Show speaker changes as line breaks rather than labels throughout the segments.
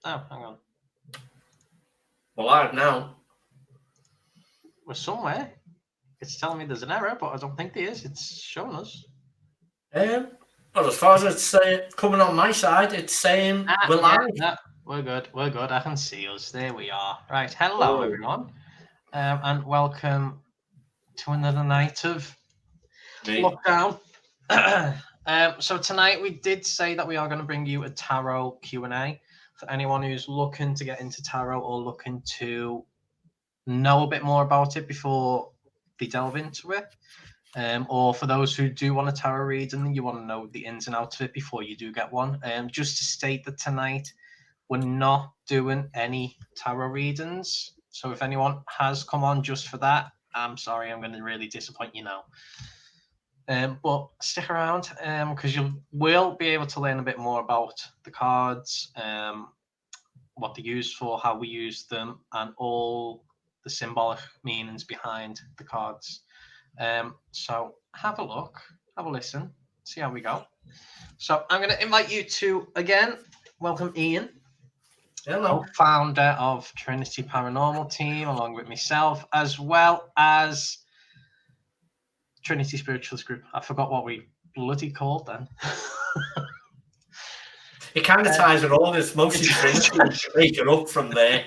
Oh, hang on.
Well, live now.
We're somewhere. It's telling me there's an error, but I don't think there is. It's showing us.
Well, as far as it's coming on my side, it's saying
Ah,
we're
yeah,
live.
no, we're good. We're good. I can see us. There we are. Right. Hello,
Oh,
everyone, and welcome to another night of
me.
lockdown. So tonight we did say that we are going to bring you a tarot Q&A for anyone who's looking to get into tarot or looking to know a bit more about it before they delve into it. Or for those who do want a tarot reading and you want to know the ins and outs of it before you do get one. Just to state that tonight we're not doing any tarot readings. So if anyone has come on just for that, I'm sorry, I'm going to really disappoint you now. But stick around because you will be able to learn a bit more about the cards, what they're used for, how we use them, and all the symbolic meanings behind the cards. So have a look, have a listen, see how we go. So I'm going to invite you to, again, welcome Ian,
Hello.
co-founder of Trinity Paranormal team, along with myself, as well as Trinity Spiritualist Group. I forgot what we bloody called then.
It kind of ties it all. It's mostly Trinity. Take it up from there.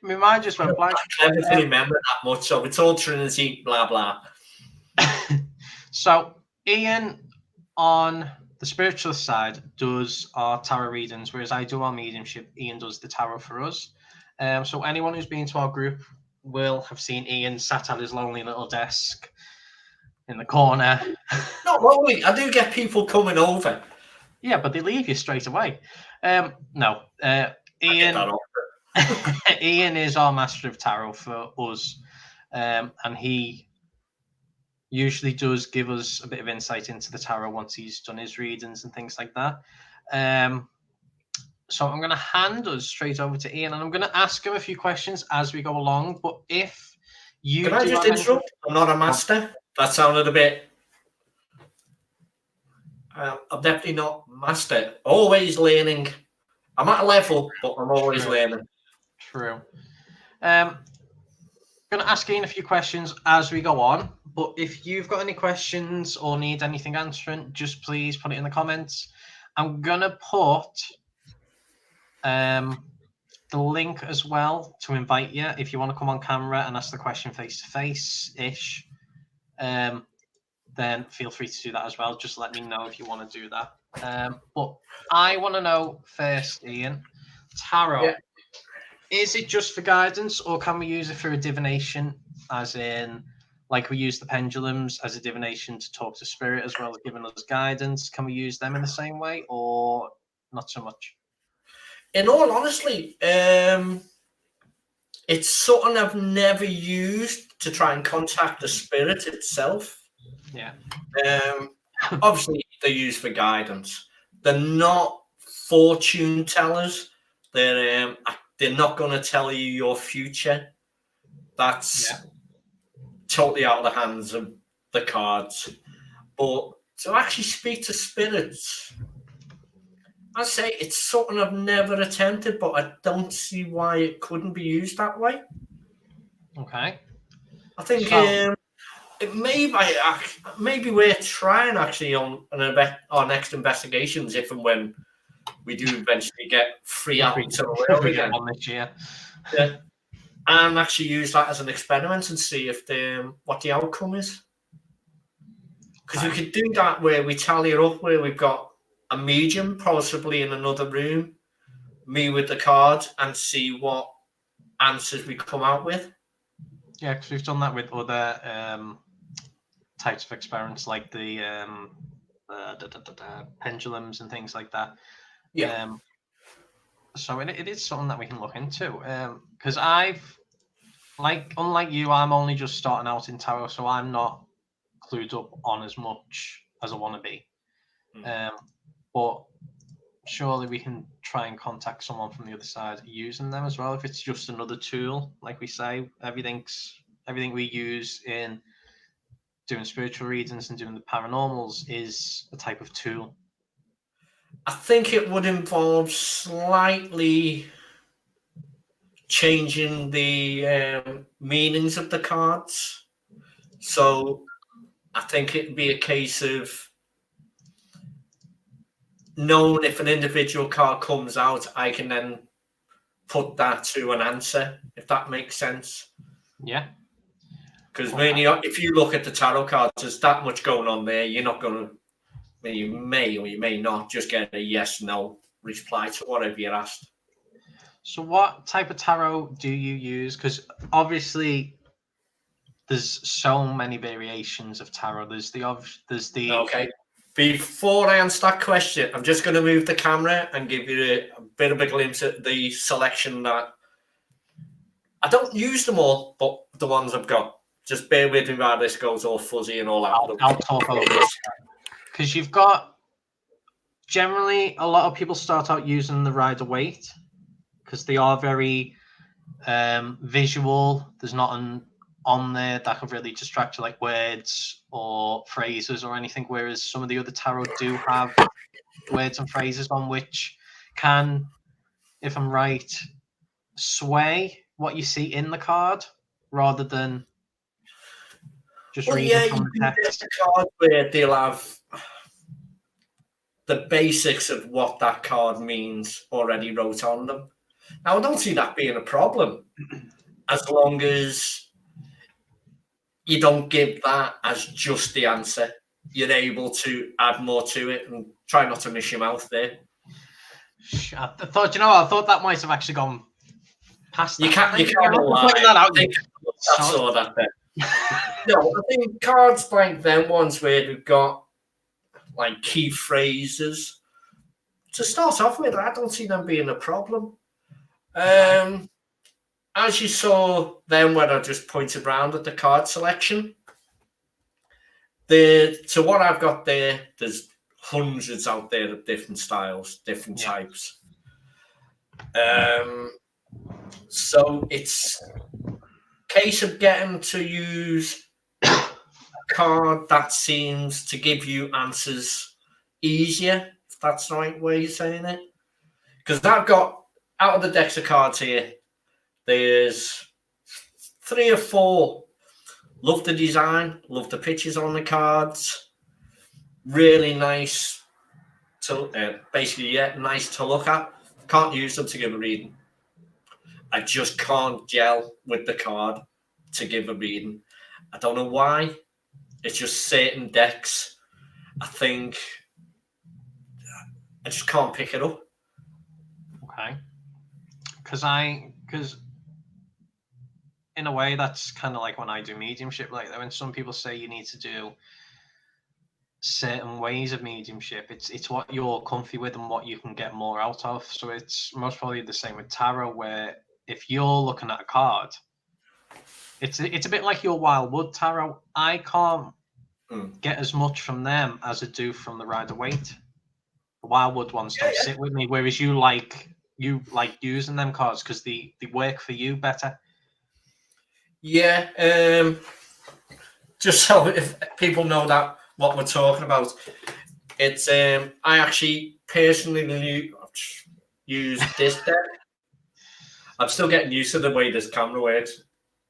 My mind just went blank.
I never can remember that much, so it's all Trinity, blah, blah.
So Ian, on the spiritualist side, does our tarot readings, whereas I do our mediumship. Ian does the tarot for us. So anyone who's been to our group will have seen Ian sat at his lonely little desk in the corner.
Not only, I do get people coming over.
Yeah, but they leave you straight away. No,
I get that
Ian.
off.
Ian is our master of tarot for us, and he usually does give us a bit of insight into the tarot once he's done his readings and things like that. So I'm going to hand us straight over to Ian, and I'm going to ask him a few questions as we go along. But if you
Can I
do
just
have any,
interrupt? I'm not a master. That sounded a bit. I'm definitely not master. Always learning. I'm at a level, but I'm always
true,
learning.
true. Going to ask Ian a few questions as we go on. But if you've got any questions or need anything answering, just please put it in the comments. I'm going to put the link as well to invite you if you want to come on camera and ask the question face to face ish. Then feel free to do that as well. Just let me know if you want to do that. But I want to know first, Ian, tarot.
Yeah.
Is it just for guidance, or can we use it for a divination, as in, like we use the pendulums as a divination to talk to spirit as well as giving us guidance? Can we use them in the same way, or not so much?
In all honesty, it's something I've never used to try and contact the spirit itself.
Yeah.
Obviously, they're used for guidance. They're not fortune tellers. They're not going to tell you your future. That's totally out of the hands of the cards. But to actually speak to spirits, I say it's something I've never attempted, but I don't see why it couldn't be used that way.
Okay.
I think
So,
it maybe we're trying actually on our next investigations, if and when we do eventually get free
if
out
we,
into the
if
world
we get
again.
one this year.
Yeah. And actually use that as an experiment and see if what the outcome is. Because we could do that where we tally it up, where we've got a medium possibly in another room, me with the cards, and see what answers we come out with.
Yeah, because we've done that with other types of experiments, like the pendulums and things like that.
Yeah.
So it is something that we can look into. Because unlike you, I'm only just starting out in tarot, so I'm not clued up on as much as I want to be. But surely we can try and contact someone from the other side using them as well. If it's just another tool, like we say, everything we use in doing spiritual readings and doing the paranormals is a type of tool.
I think it would involve slightly changing the meanings of the cards. So I think it'd be a case of knowing if an individual card comes out, I can then put that to an answer, if that makes sense.
Yeah.
Because if you look at the tarot cards, there's that much going on there. You're not going to, well, you may or you may not just get a yes, no reply to whatever you're asked.
So what type of tarot do you use? Because obviously there's so many variations of tarot. There's the
Okay. Before I answer that question, I'm just going to move the camera and give you a bit of a glimpse at the selection that I don't use them all, but the ones I've got. Just bear with me while this goes all fuzzy and all that.
I'll talk over this. Because you've got generally a lot of people start out using the Rider-Waite because they are very visual. There's not on there that could really distract you, like words or phrases or anything, whereas some of the other tarot do have words and phrases on, which can, if I'm right, sway what you see in the card rather than just reading from the text.
The card where they'll have the basics of what that card means already wrote on them. Now, I don't see that being a problem as long as you don't give that as just the answer. You're able to add more to it and try not to miss your mouth there.
I thought that might have actually gone past.
You can't lie.
That out.
I saw that there. No, I think cards like them ones where they've got like key phrases to start off with, I don't see them being a problem. As you saw then when I just pointed around at the card selection, to what I've got there's hundreds out there of different styles, different types. So it's a case of getting to use a card that seems to give you answers easier, if that's the right way of saying it. Because I've got, out of the decks of cards here, there's 3 or 4. Love the design, love the pictures on the cards. Really nice to, nice to look at. Can't use them to give a reading. I just can't gel with the card to give a reading. I don't know why. It's just certain decks. I think I just can't pick it up.
Okay. Because in a way, that's kind of like when I do mediumship. Like when some people say you need to do certain ways of mediumship, it's what you're comfy with and what you can get more out of. So it's most probably the same with tarot, where if you're looking at a card, it's a bit like your Wildwood tarot. I can't get as much from them as I do from the Rider-Waite. The Wildwood ones don't sit with me, whereas you like using them cards because they work for you better.
Yeah, just so if people know that what we're talking about, it's I actually personally use this deck. I'm still getting used to the way this camera works.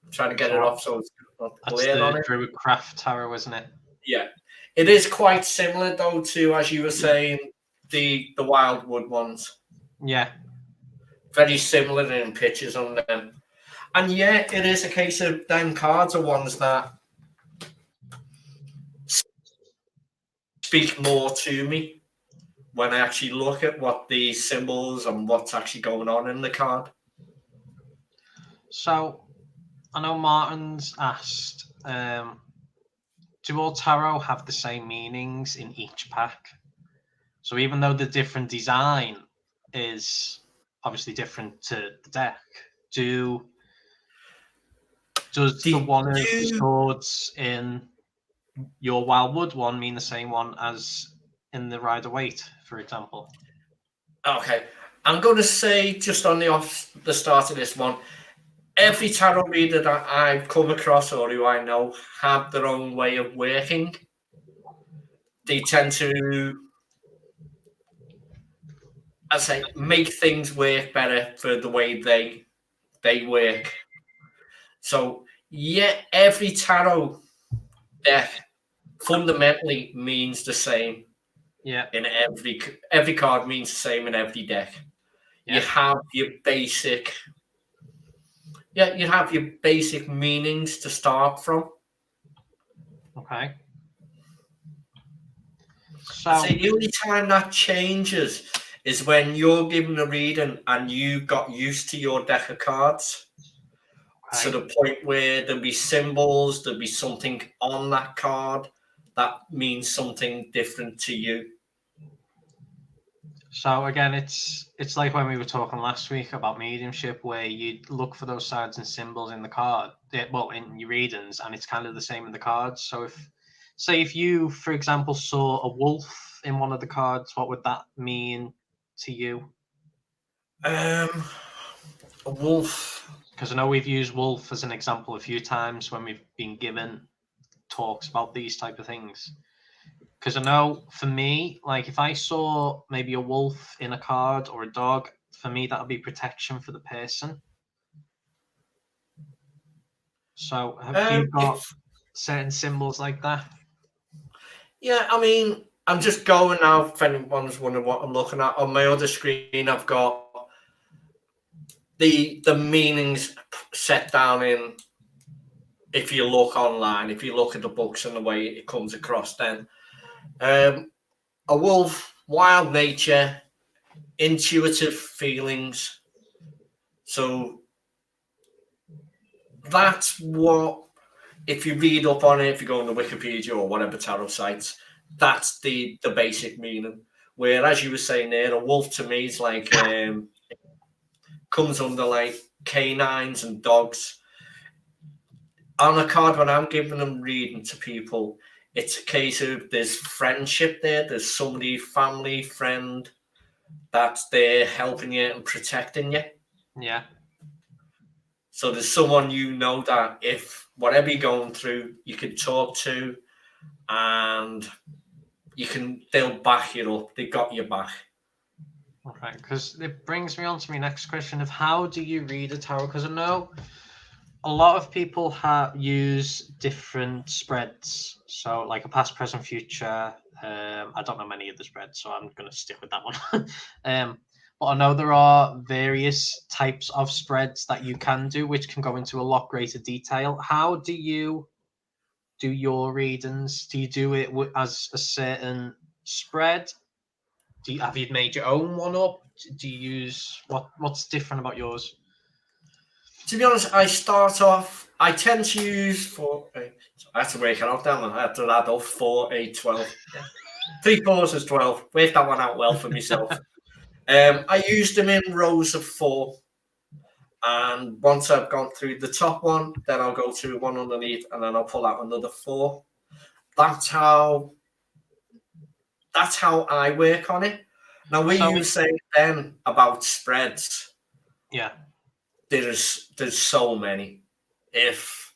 I'm trying to get it off so it's not glare on it.
That's the Druidcraft tarot, isn't it?
Yeah, it is quite similar though to, as you were saying, the Wildwood ones.
Yeah,
very similar in pictures on them. And yeah, it is a case of them cards are ones that speak more to me when I actually look at what the symbols and what's actually going on in the card.
So, I know Martin's asked, do all tarot have the same meanings in each pack? So even though the different design is obviously different to the deck, does the one of swords in your Wildwood one mean the same one as in the Rider-Waite, for example?
Okay, I'm going to say just on the start of this one, every tarot reader that I've come across or who I know have their own way of working. They tend to I say make things work better for the way they work. So yeah, every tarot deck fundamentally means the same
Yeah.
in every card means the same in every deck. You
Yeah.
have your basic yeah, you have your basic meanings to start from.
Okay.
I'd
So,
say the only time that changes is when you're given a reading and you got used to your deck of cards to
okay.
the point where there'll be symbols, there'll be something on that card that means something different to you.
So again, it's like when we were talking last week about mediumship, where you look for those signs and symbols in the card, well, in your readings, and it's kind of the same in the cards. So if, say, if you, for example, saw a wolf in one of the cards, what would that mean to you?
Um, a wolf.
Because I know we've used wolf as an example a few times when we've been given talks about these type of things. Because I know for me, like if I saw maybe a wolf in a card or a dog, for me that would be protection for the person. So have you got
If
certain symbols like that?
yeah, I mean, I'm just going now. If anyone's wondering what I'm looking at on my other screen, I've got the meanings set down in. If you look online, if you look at the books and the way it comes across, then um, a wolf, wild nature, intuitive feelings. So that's what, if you read up on it, if you go on the Wikipedia or whatever tarot sites, that's the basic meaning. Where, as you were saying there, a wolf to me is like comes under like canines and dogs. On a card when I'm giving them reading to people, it's a case of there's friendship there. There's somebody, family, friend, that's there helping you and protecting you.
Yeah.
So there's someone you know that if whatever you're going through, you can talk to, and they'll back you up. They got your back.
Okay. Because it brings me on to my next question of how do you read a tarot? Because I know a lot of people use different spreads. So like a past, present, future. I don't know many of the spreads, so I'm going to stick with that one. But I know there are various types of spreads that you can do, which can go into a lot greater detail. How do you do your readings? Do you do it as a certain spread? Have you made your own one up? Do you use what's different about yours?
To be honest, I tend to use four. I have to work it out down. I have to add up 4, 8, 12. Yeah. 3 fours is 12. Worked that one out well for myself. I use them in rows of 4. And once I've gone through the top one, then I'll go to one underneath and then I'll pull out another 4. That's how I work on it. Now, where
So
you were saying then about spreads,
yeah.
there's so many. If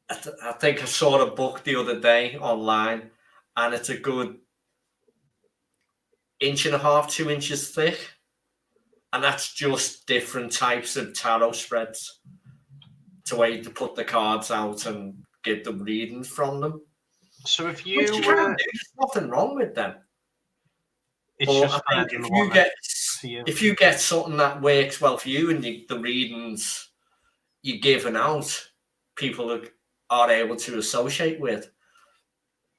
I think I saw a book the other day online, and it's a good inch and a half, 2 inches thick, and that's just different types of tarot spreads to where you put the cards out and get the readings from them,
So if
which
you
you can
were,
do. There's nothing wrong with them.
it's
But I
just
think
finding the one that for you.
if you get something that works well for you and the readings you're giving out, people are able to associate with,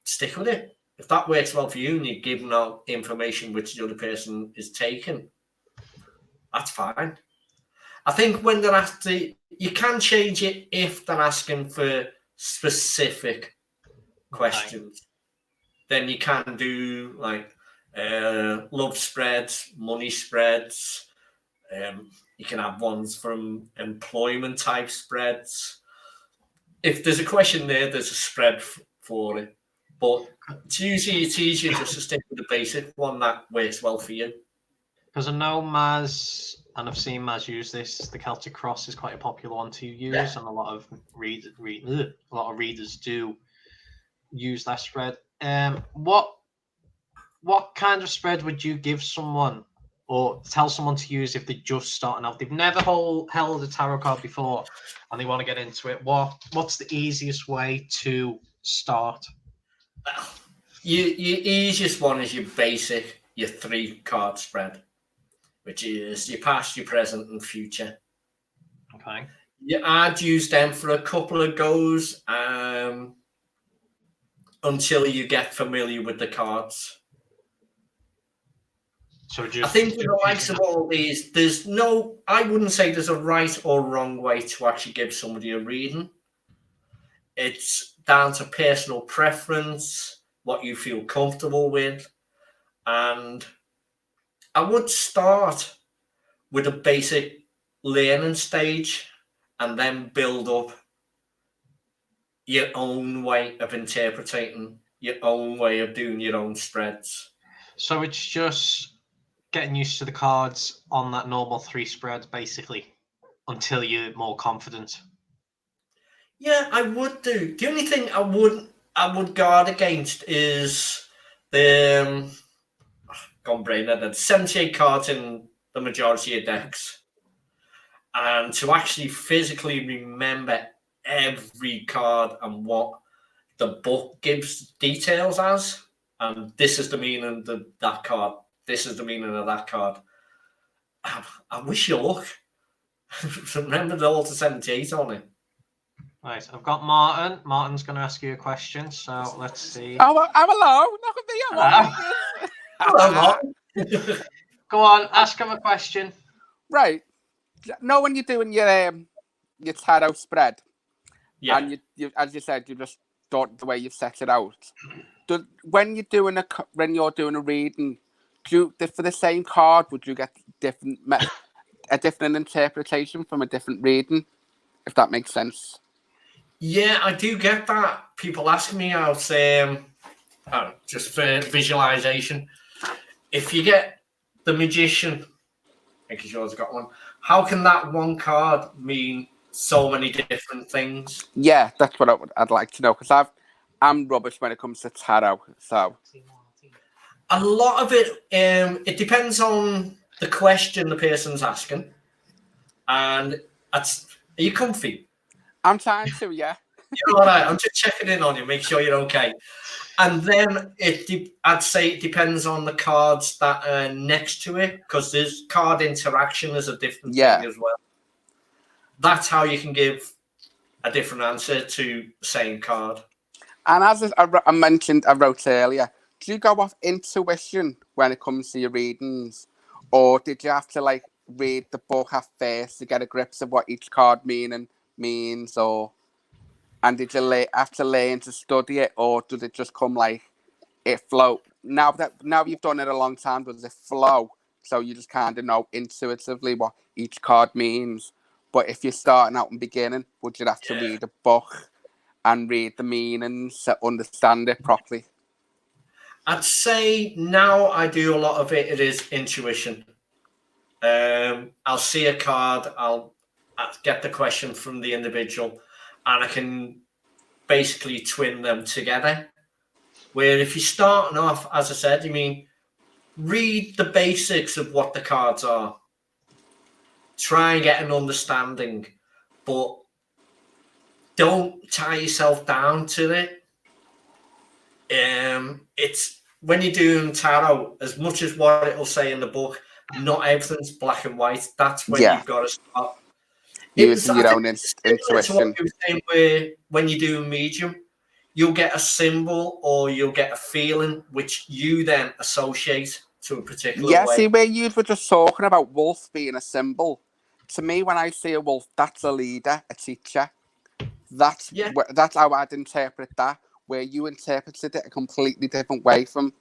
stick with it. If that works well for you and you're giving out information which the other person is taking, that's fine. I think when they're asking, you can change it if they're asking for specific
Okay.
questions. Then you can do like love spreads, money spreads. You can have ones from employment type spreads. If there's a question there, there's a spread for it. But it's easier just to stick with the basic one that works well for you.
Because I know Maz, and I've seen Maz use this. The Celtic Cross is quite a popular one to use,
Yeah.
and a lot of a lot of readers do use that spread. What kind of spread would you give someone, or tell someone to use if they're just starting out? They've never held a tarot card before and they want to get into it. What's the easiest way to start?
Your easiest one is your basic, your 3-card spread, which is your past, your present, and future.
Okay.
I'd use them for a couple of goes until you get familiar with the cards.
So
I think with the likes of all these, I wouldn't say there's a right or wrong way to actually give somebody a reading. It's down to personal preference, what you feel comfortable with. And I would start with a basic learning stage and then build up your own way of interpreting, your own way of doing your own spreads.
So it's just getting used to the cards on that normal 3 spread, basically, until you're more confident.
Yeah, I would do. The only thing I would guard against is the gone brain dead. 78 cards in the majority of decks, and to actually physically remember every card and what the book gives details as, and this is the meaning of that card. This is the meaning of that card. I wish you luck. Remember all the 78 on it.
Right, I've got Martin. Martin's going to ask you a question, so let's see.
Oh, I'm hello. Look at me.
Hello, Martin.
Go on, ask him a question.
Right. Know when you're doing your tarot spread,
Yeah.
and you, as you said, you just don't the way you've set it out. When you're doing a reading, for the same card, would you get a different interpretation from a different reading, if that makes sense?
Yeah, I do get that. People ask me out, just for visualization. If you get the Magician, I think yours got one. How can that one card mean so many different things?
Yeah, that's what I'd like to know, because I'm rubbish when it comes to tarot. So
a lot of it depends on the question the person's asking, and are you comfy?
I'm trying to, yeah.
You're all right. I'm just checking in on you, make sure you're okay. And then I'd say it depends on the cards that are next to it, because there's card interaction is a different thing as well. That's how you can give a different answer to the same card. And
as I mentioned, I wrote earlier, do you go off intuition when it comes to your readings, or did you have to read the book at first to get a grip of what each card means, and did you have to learn to study it, or did it just come it flow? Now you've done it a long time, does it flow? So you just kind of know intuitively what each card means. But if you're starting out and beginning, would you have to read a book and read the meanings to understand it properly?
I'd say now I do a lot of it. It is intuition. I'll see a card, I'll get the question from the individual, and I can basically twin them together. Where if you're starting off, as I said, read the basics of what the cards are. Try and get an understanding, but don't tie yourself down to it. It's when you're doing tarot, as much as what it'll say in the book, not everything's black and white. That's when you've got to start
using your own intuition.
What you were saying, where when you do medium, you'll get a symbol or you'll get a feeling which you then associate to a particular way.
See, where you were just talking about wolf being a symbol. To me, when I see a wolf, that's a leader, a teacher. That's how I'd interpret that, where you interpreted it a completely different way from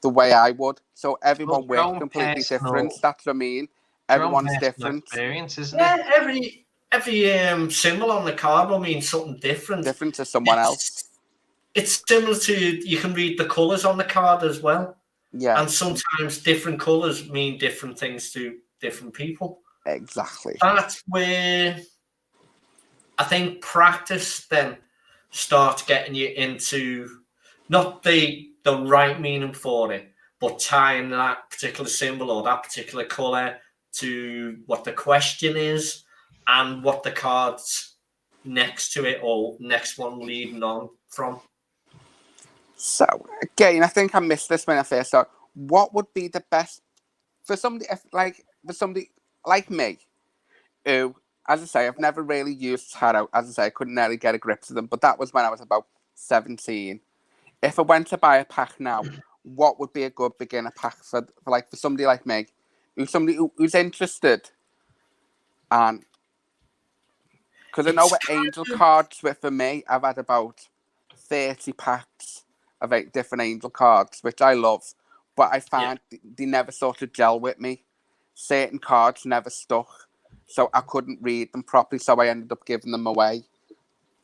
the way I would. So everyone works completely different. That's what I mean. Everyone's different.
Experience, isn't it?
Every symbol on the card will mean something different.
Different to someone else.
It's similar to, you can read the colours on the card as well.
Yeah.
And sometimes different colours mean different things to different people.
Exactly.
That's where I think practice then starts getting you into not the right meaning for it, but tying that particular symbol or that particular color to what the question is and what the cards next to it or next one leading on from.
So again, I think I missed this when I first started. What would be the best for somebody like me, who, as I say, I've never really used tarot. As I say, I couldn't really get a grip to them, but that was when I was about 17. If I went to buy a pack now, what would be a good beginner pack for somebody like me, who's interested? And because I know what angel cards were for me, I've had about 30 packs of 8 different angel cards, which I love, but I find they never sort of gel with me. Certain cards never stuck, so I couldn't read them properly, so I ended up giving them away.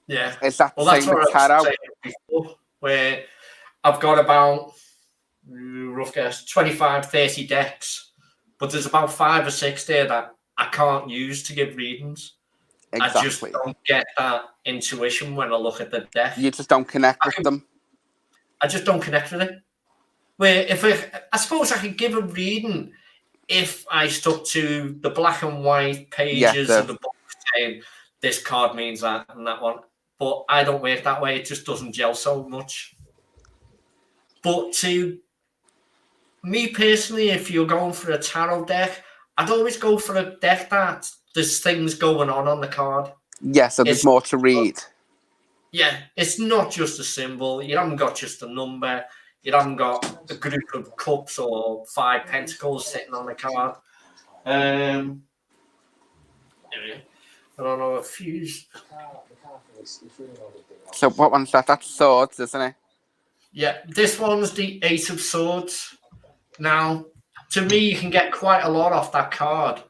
Yeah.
Is that the same with tarot?
I was saying before, where I've got about, rough guess, 25, 30 decks, but there's about 5 or 6 there that I can't use to give readings.
Exactly.
I just don't get that intuition when I look at the deck.
You just don't connect with them.
I just don't connect with it. Where I suppose I could give a reading if I stuck to the black and white pages of the book saying this card means that and that one. But I don't work that way. It just doesn't gel so much. But to me personally, if you're going for a tarot deck, I'd always go for a deck that there's things going on the card.
Yeah, so there's more to read.
Yeah, it's not just a symbol. You haven't got just a number. You haven't got a group of cups or 5 pentacles sitting on the card. I don't know, a fuse.
So what one's that? That's swords, isn't it?
Yeah, this one's the 8 of Swords. Now, to me, you can get quite a lot off that card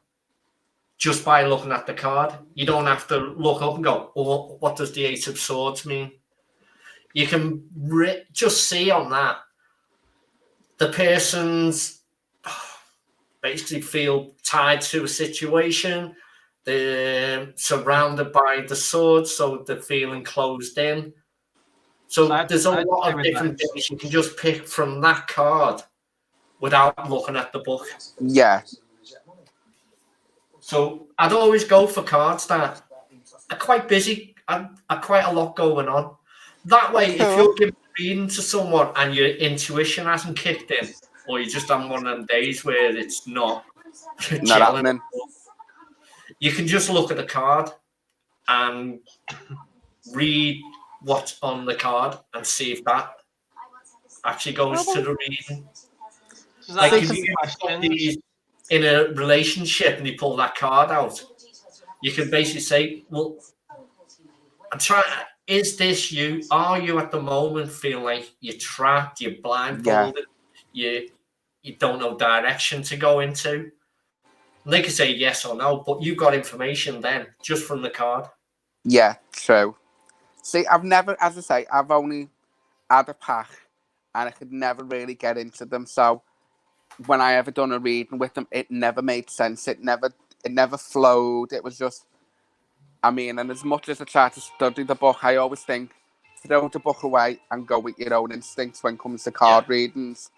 just by looking at the card. You don't have to look up and go, oh, what does the 8 of Swords mean? You can just see on that the person's basically feel tied to a situation. They're surrounded by the swords, so they're feeling closed in. So there's a lot of different things you can just pick from that card without looking at the book.
Yeah.
So I'd always go for cards that are quite busy and are quite a lot going on. That way, if you're giving a reading to someone and your intuition hasn't kicked in, or you're just on one of them days where it's not
happening,
you can just look at the card and read what's on the card and see if that actually goes to the reading. Like if you're in a relationship and you pull that card out, you can basically say, well, I'm trying. Is this you? Are you at the moment feeling like you're trapped, you're blindfolded, you don't know direction to go into? And they can say yes or no, but you got information then just from the card.
Yeah, true. See, I've never, as I say, I've only had a pack and I could never really get into them. So when I ever done a reading with them, it never made sense. It never flowed. It was just, I mean, and as much as I try to study the book, I always think, throw the book away and go with your own instincts when it comes to card readings.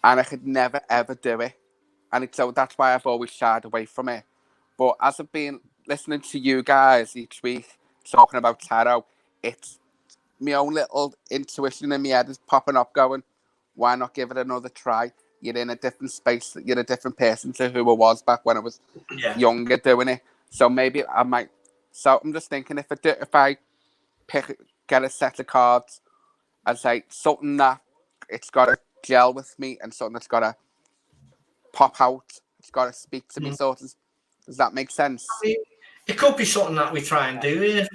And I could never, ever do it. And so that's why I've always shied away from it. But as I've been listening to you guys each week talking about tarot, it's my own little intuition in my head is popping up going, why not give it another try? You're in a different space. You're a different person to who I was back when I was younger doing it. So maybe I might. So I'm just thinking if I get a set of cards and say something that it's got to gel with me and something that's got to pop out, it's got to speak to me, sort of. Does that make sense?
I mean, it could be something that we try and do here.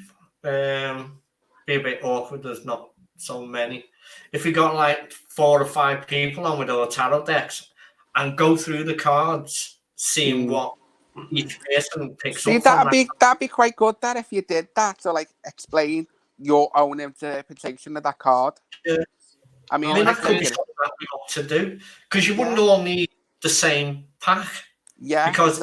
Be a bit awkward. There's not so many. If we got like 4 or 5 people on with our tarot decks and go through the cards, seeing what each person picks up.
That'd be quite good. That if you did that, so like explain your own interpretation of that card.
Yeah.
I mean
that could be something that we ought to do because you wouldn't all need the same pack.
Yeah,
because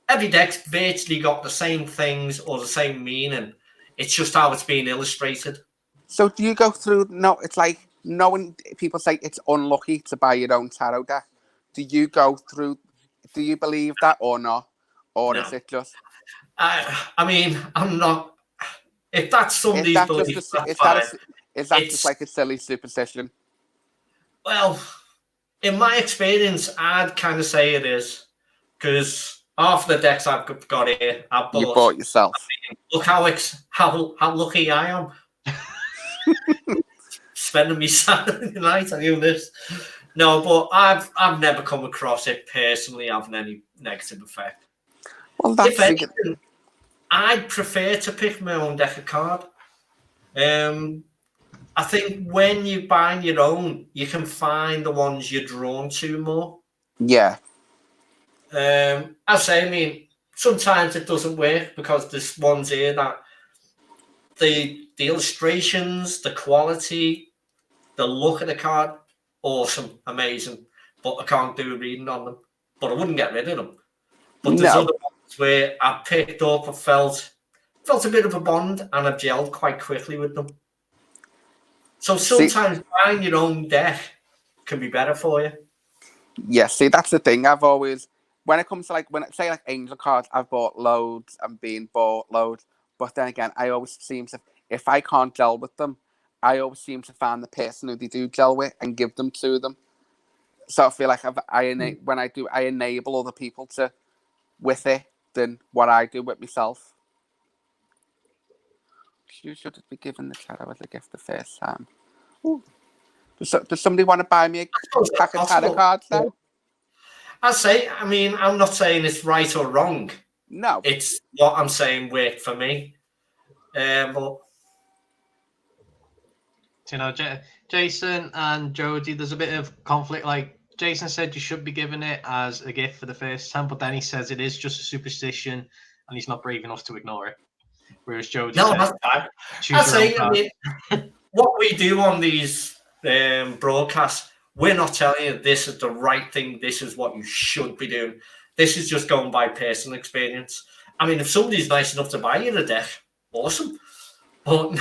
every deck's virtually got the same things or the same meaning. It's just how it's being illustrated.
So do you go through? No, it's like knowing people say it's unlucky to buy your own tarot deck, do you go through? Do you believe that or not, or
No.
is it just?
I mean, I'm not. If that's
Is
somebody's
that
belief,
just?
that's
Is
fine.
that just like a silly superstition?
Well, in my experience, I'd kind of say it is, because half the decks I've got here, I
You
bought.
bought yourself.
Look how lucky I am. Spending me Saturday night on doing this. No, but I've never come across it personally having any negative effect.
Well, that's
If anything, I'd prefer to pick my own deck of cards. I think when you're buying your own, you can find the ones you're drawn to more.
yeah.
I say, I mean, sometimes it doesn't work because there's ones here that the illustrations, the quality, the look of the card, awesome, amazing, but I can't do a reading on them. But I wouldn't get rid of them. But there's other ones where I picked up, I felt a bit of a bond, and I've gelled quite quickly with them. So sometimes buying your own deck can be better for you.
Yeah, see, that's the thing. I've always, when it comes to like, when I say like angel cards, I've bought loads and been bought loads. But then again, I always seem to, if I can't gel with them, I always seem to find the person who they do gel with and give them to them. So I feel like when I do, I enable other people to with it than what I do with myself. You should be given the tarot as a gift the first time. Ooh. Does somebody want to buy me a pack of tarot cards then?
I say, I mean, I'm not saying it's right or wrong.
No.
It's what I'm saying worked for me. But
you know, Jason and Jody, there's a bit of conflict. Like Jason said, you should be given it as a gift for the first time, but then he says it is just a superstition, and he's not brave enough to ignore it. Whereas Jody says,
I say, I mean, what we do on these broadcasts, we're not telling you this is the right thing. This is what you should be doing. This is just going by personal experience. I mean, if somebody's nice enough to buy you a deck, awesome. But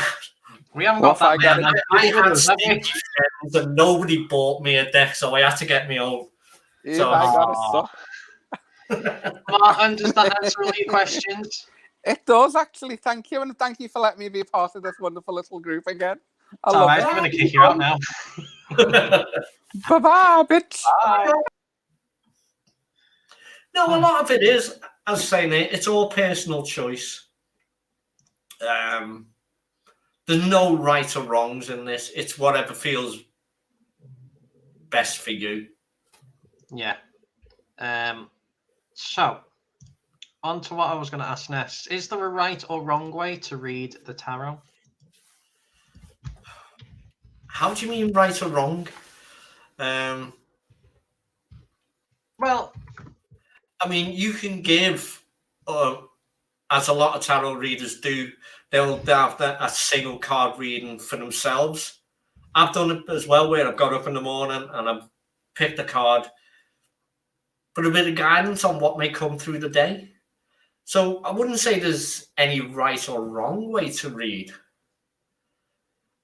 we haven't got that.
I had stingy friends and nobody bought me a deck, so I had to get my own.
So I got a suck.
Martin, does that answer all your questions?
It does actually. Thank you, and thank you for letting me be part of this wonderful little group again.
I love it. I'm going to kick you out now.
Bye-bye, bitch.
Bye.
No, a lot of it is, as I was saying, it's all personal choice. There's no right or wrongs in this. It's whatever feels best for you.
Yeah. So, on to what I was going to ask next. Is there a right or wrong way to read the tarot?
How do you mean right or wrong?
Well,
I mean, you can give, as a lot of tarot readers do, they'll have a single card reading for themselves. I've done it as well, where I've got up in the morning and I've picked a card for a bit of guidance on what may come through the day. So I wouldn't say there's any right or wrong way to read.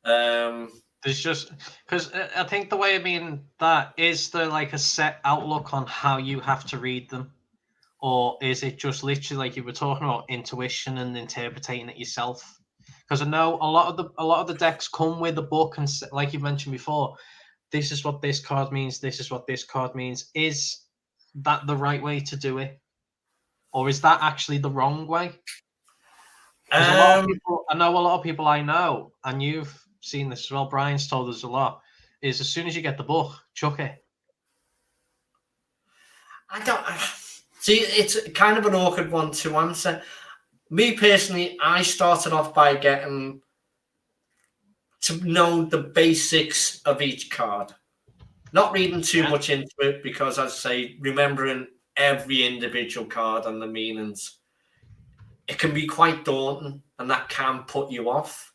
There's just, because I think the way I mean that, is there like a set outlook on how you have to read them? Or is it just literally, like you were talking about, intuition and interpreting it yourself? Because I know a lot of the decks come with a book, and like you mentioned before, this is what this card means, this is what this card means. Is that the right way to do it? Or is that actually the wrong way? Because a lot of people, I know a lot of people I know, and you've seen this as well, Brian's told us a lot, is as soon as you get the book, chuck it.
I don't see, it's kind of an awkward one to answer. Me personally, I started off by getting to know the basics of each card, not reading too much into it, because, as I say, remembering every individual card and the meanings, it can be quite daunting, and that can put you off.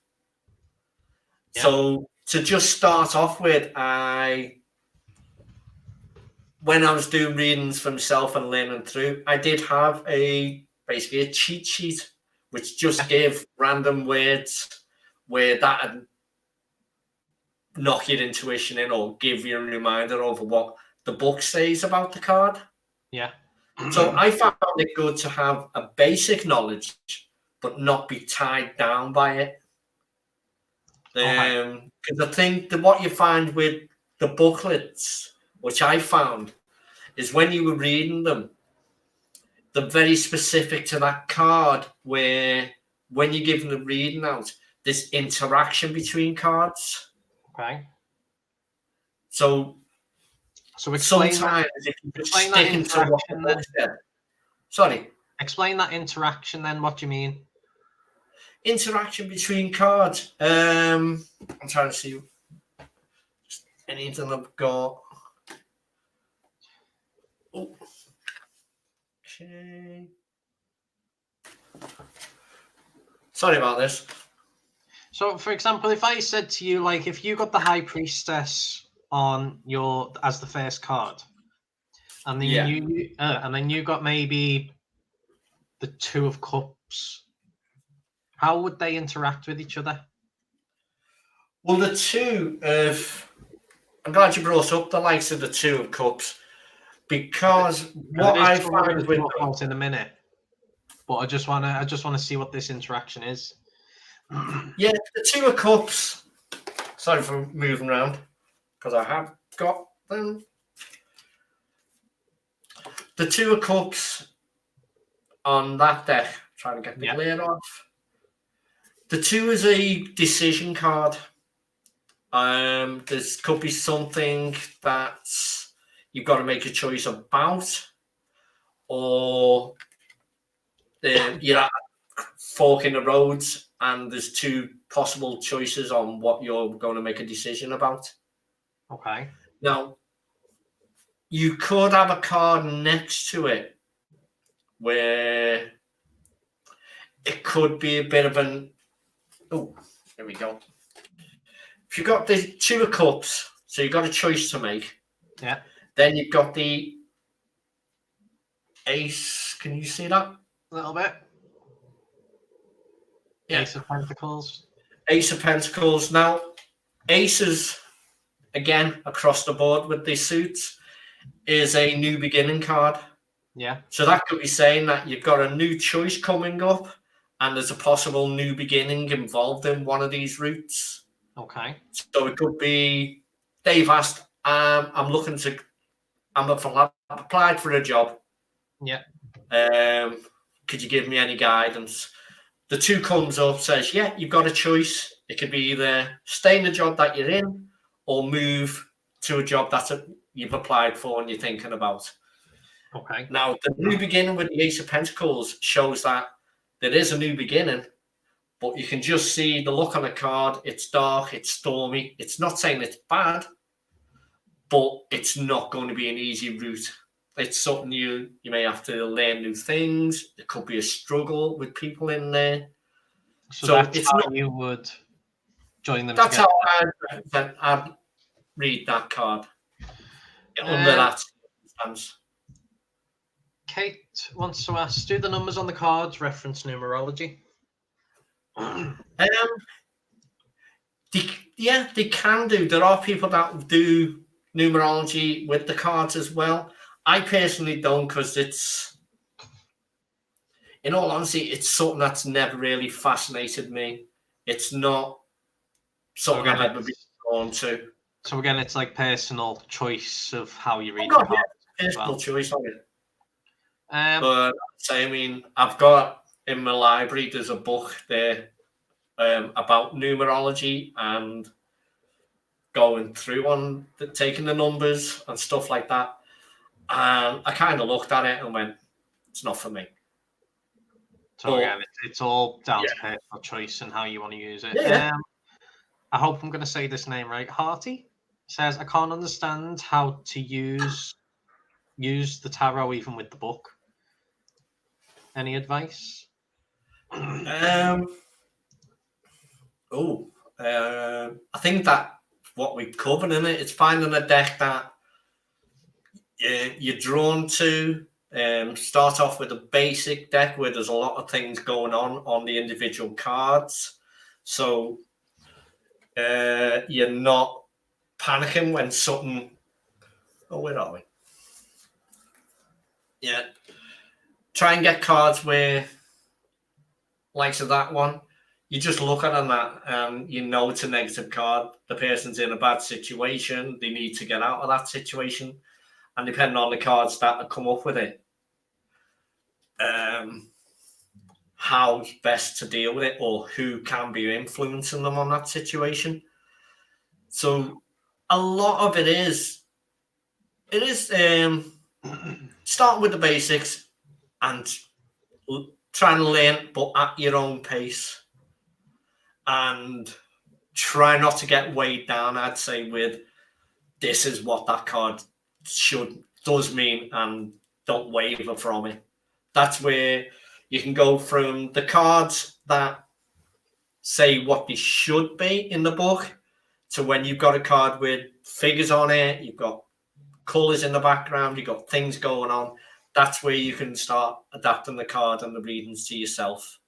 So to just start off with, when I was doing readings for myself and learning through, I did have basically a cheat sheet, which just gave random words where that knock your intuition in or give you a reminder over what the book says about the card.
Yeah.
So I found it good to have a basic knowledge, but not be tied down by it. Because I think that what you find with the booklets, which I found, is when you were reading them, they're very specific to that card, where when you're giving the reading out, there's interaction between cards.
Okay.
So
explain
sometimes
that,
if you just stick into what the book said. Sorry.
Explain that interaction then. What do you mean?
Interaction between cards. I'm trying to see anything I've got. Oh. Okay. Sorry about this.
So, for example, if I said to you, like, if you got the High Priestess on your as the first card, and then you got maybe the Two of Cups, how would they interact with each other?
Well, the Two of, I'm glad you brought up the likes of the Two of Cups, because what I find with
out in a minute, but I just want to see what this interaction is.
Yeah, the Two of Cups. Sorry for moving around, because I have got them. The Two of Cups on that deck. Trying to get the glare off. The Two is a decision card. This could be something that you've got to make a choice about, or you're at a fork in the roads and there's two possible choices on what you're going to make a decision about.
Okay.
Now, you could have a card next to it where it could be a bit of an... Oh, there we go. If you've got the Two of Cups, so you've got a choice to make.
Yeah.
Then you've got the Ace. Can you see that?
A little bit. Yeah. Ace of Pentacles.
Ace of Pentacles. Now, aces, again, across the board with these suits, is a new beginning card.
Yeah.
So that could be saying that you've got a new choice coming up and there's a possible new beginning involved in one of these routes.
Okay.
So it could be, Dave asked, I've applied for a job.
Yeah.
Could you give me any guidance? The Two comes up, says, yeah, you've got a choice. It could be either stay in the job that you're in or move to a job that you've applied for and you're thinking about.
Okay.
Now, the new beginning with the Ace of Pentacles shows that there is a new beginning, but you can just see the look on the card. It's dark, it's stormy. It's not saying it's bad, but it's not going to be an easy route. It's something you may have to learn new things. It could be a struggle with people in there.
So that's
it's
how
not,
you would join them
that's
together.
how I'd read that card under that circumstance.
Kate wants to ask, do the numbers on the cards reference numerology?
They can do. There are people that do numerology with the cards as well. I personally don't, because it's, in all honesty, it's something that's never really fascinated me. It's not something I've ever been drawn to.
So again, it's like personal choice of how you read the cards.
Yeah, personal choice on it. But I mean, I've got in my library, there's a book there about numerology and going through on taking the numbers and stuff like that. And I kind of looked at it and went, it's not for me.
So again, it's all down to personal choice and how you want to use it.
Yeah.
I hope I'm going to say this name right. Hearty says, I can't understand how to use the tarot even with the book. Any advice?
I think that what we've covered in it, it's finding a deck that you're drawn to. Start off with a basic deck where there's a lot of things going on the individual cards. So you're not panicking when something. Oh, where are we? Yeah. Try and get cards where, likes of that one, you just look at that and you know it's a negative card. The person's in a bad situation. They need to get out of that situation. And depending on the cards that come up with it, how best to deal with it or who can be influencing them on that situation. So a lot of it is start with the basics and try and learn, but at your own pace. And try not to get weighed down, I'd say, with this is what that card does mean, and don't waver from it. That's where you can go from the cards that say what they should be in the book to when you've got a card with figures on it, you've got colours in the background, you've got things going on. That's where you can start adapting the card and the readings to yourself.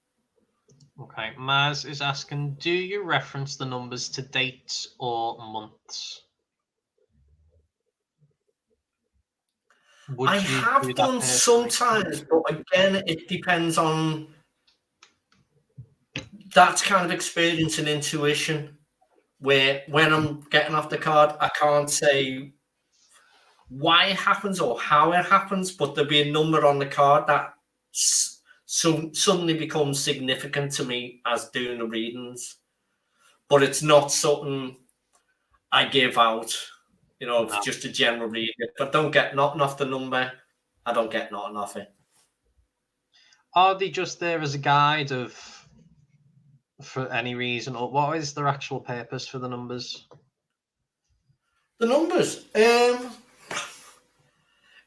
Okay, Maz is asking, do you reference the numbers to dates or months?
I have done sometimes, but again, it depends on that kind of experience and intuition, where when I'm getting off the card, I can't say why it happens or how it happens, but there'll be a number on the card that suddenly becomes significant to me as doing the readings. But it's not something I give out, it's just a general reading. If I don't get nothing off the number, I don't get nothing off it.
Are they just there as a guide for any reason, or what is their actual purpose for the numbers?
The numbers,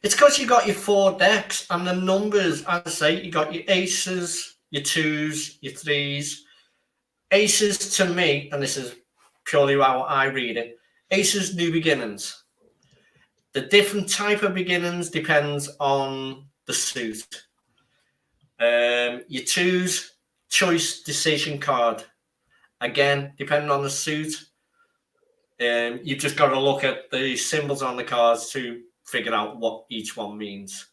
it's because you got your 4 decks, and the numbers, as I say, you got your aces, your 2s, your 3s. Aces to me, and this is purely how I read it, aces, new beginnings. The different type of beginnings depends on the suit. Your 2s, choice decision card. Again, depending on the suit, you've just got to look at the symbols on the cards to figure out what each one means.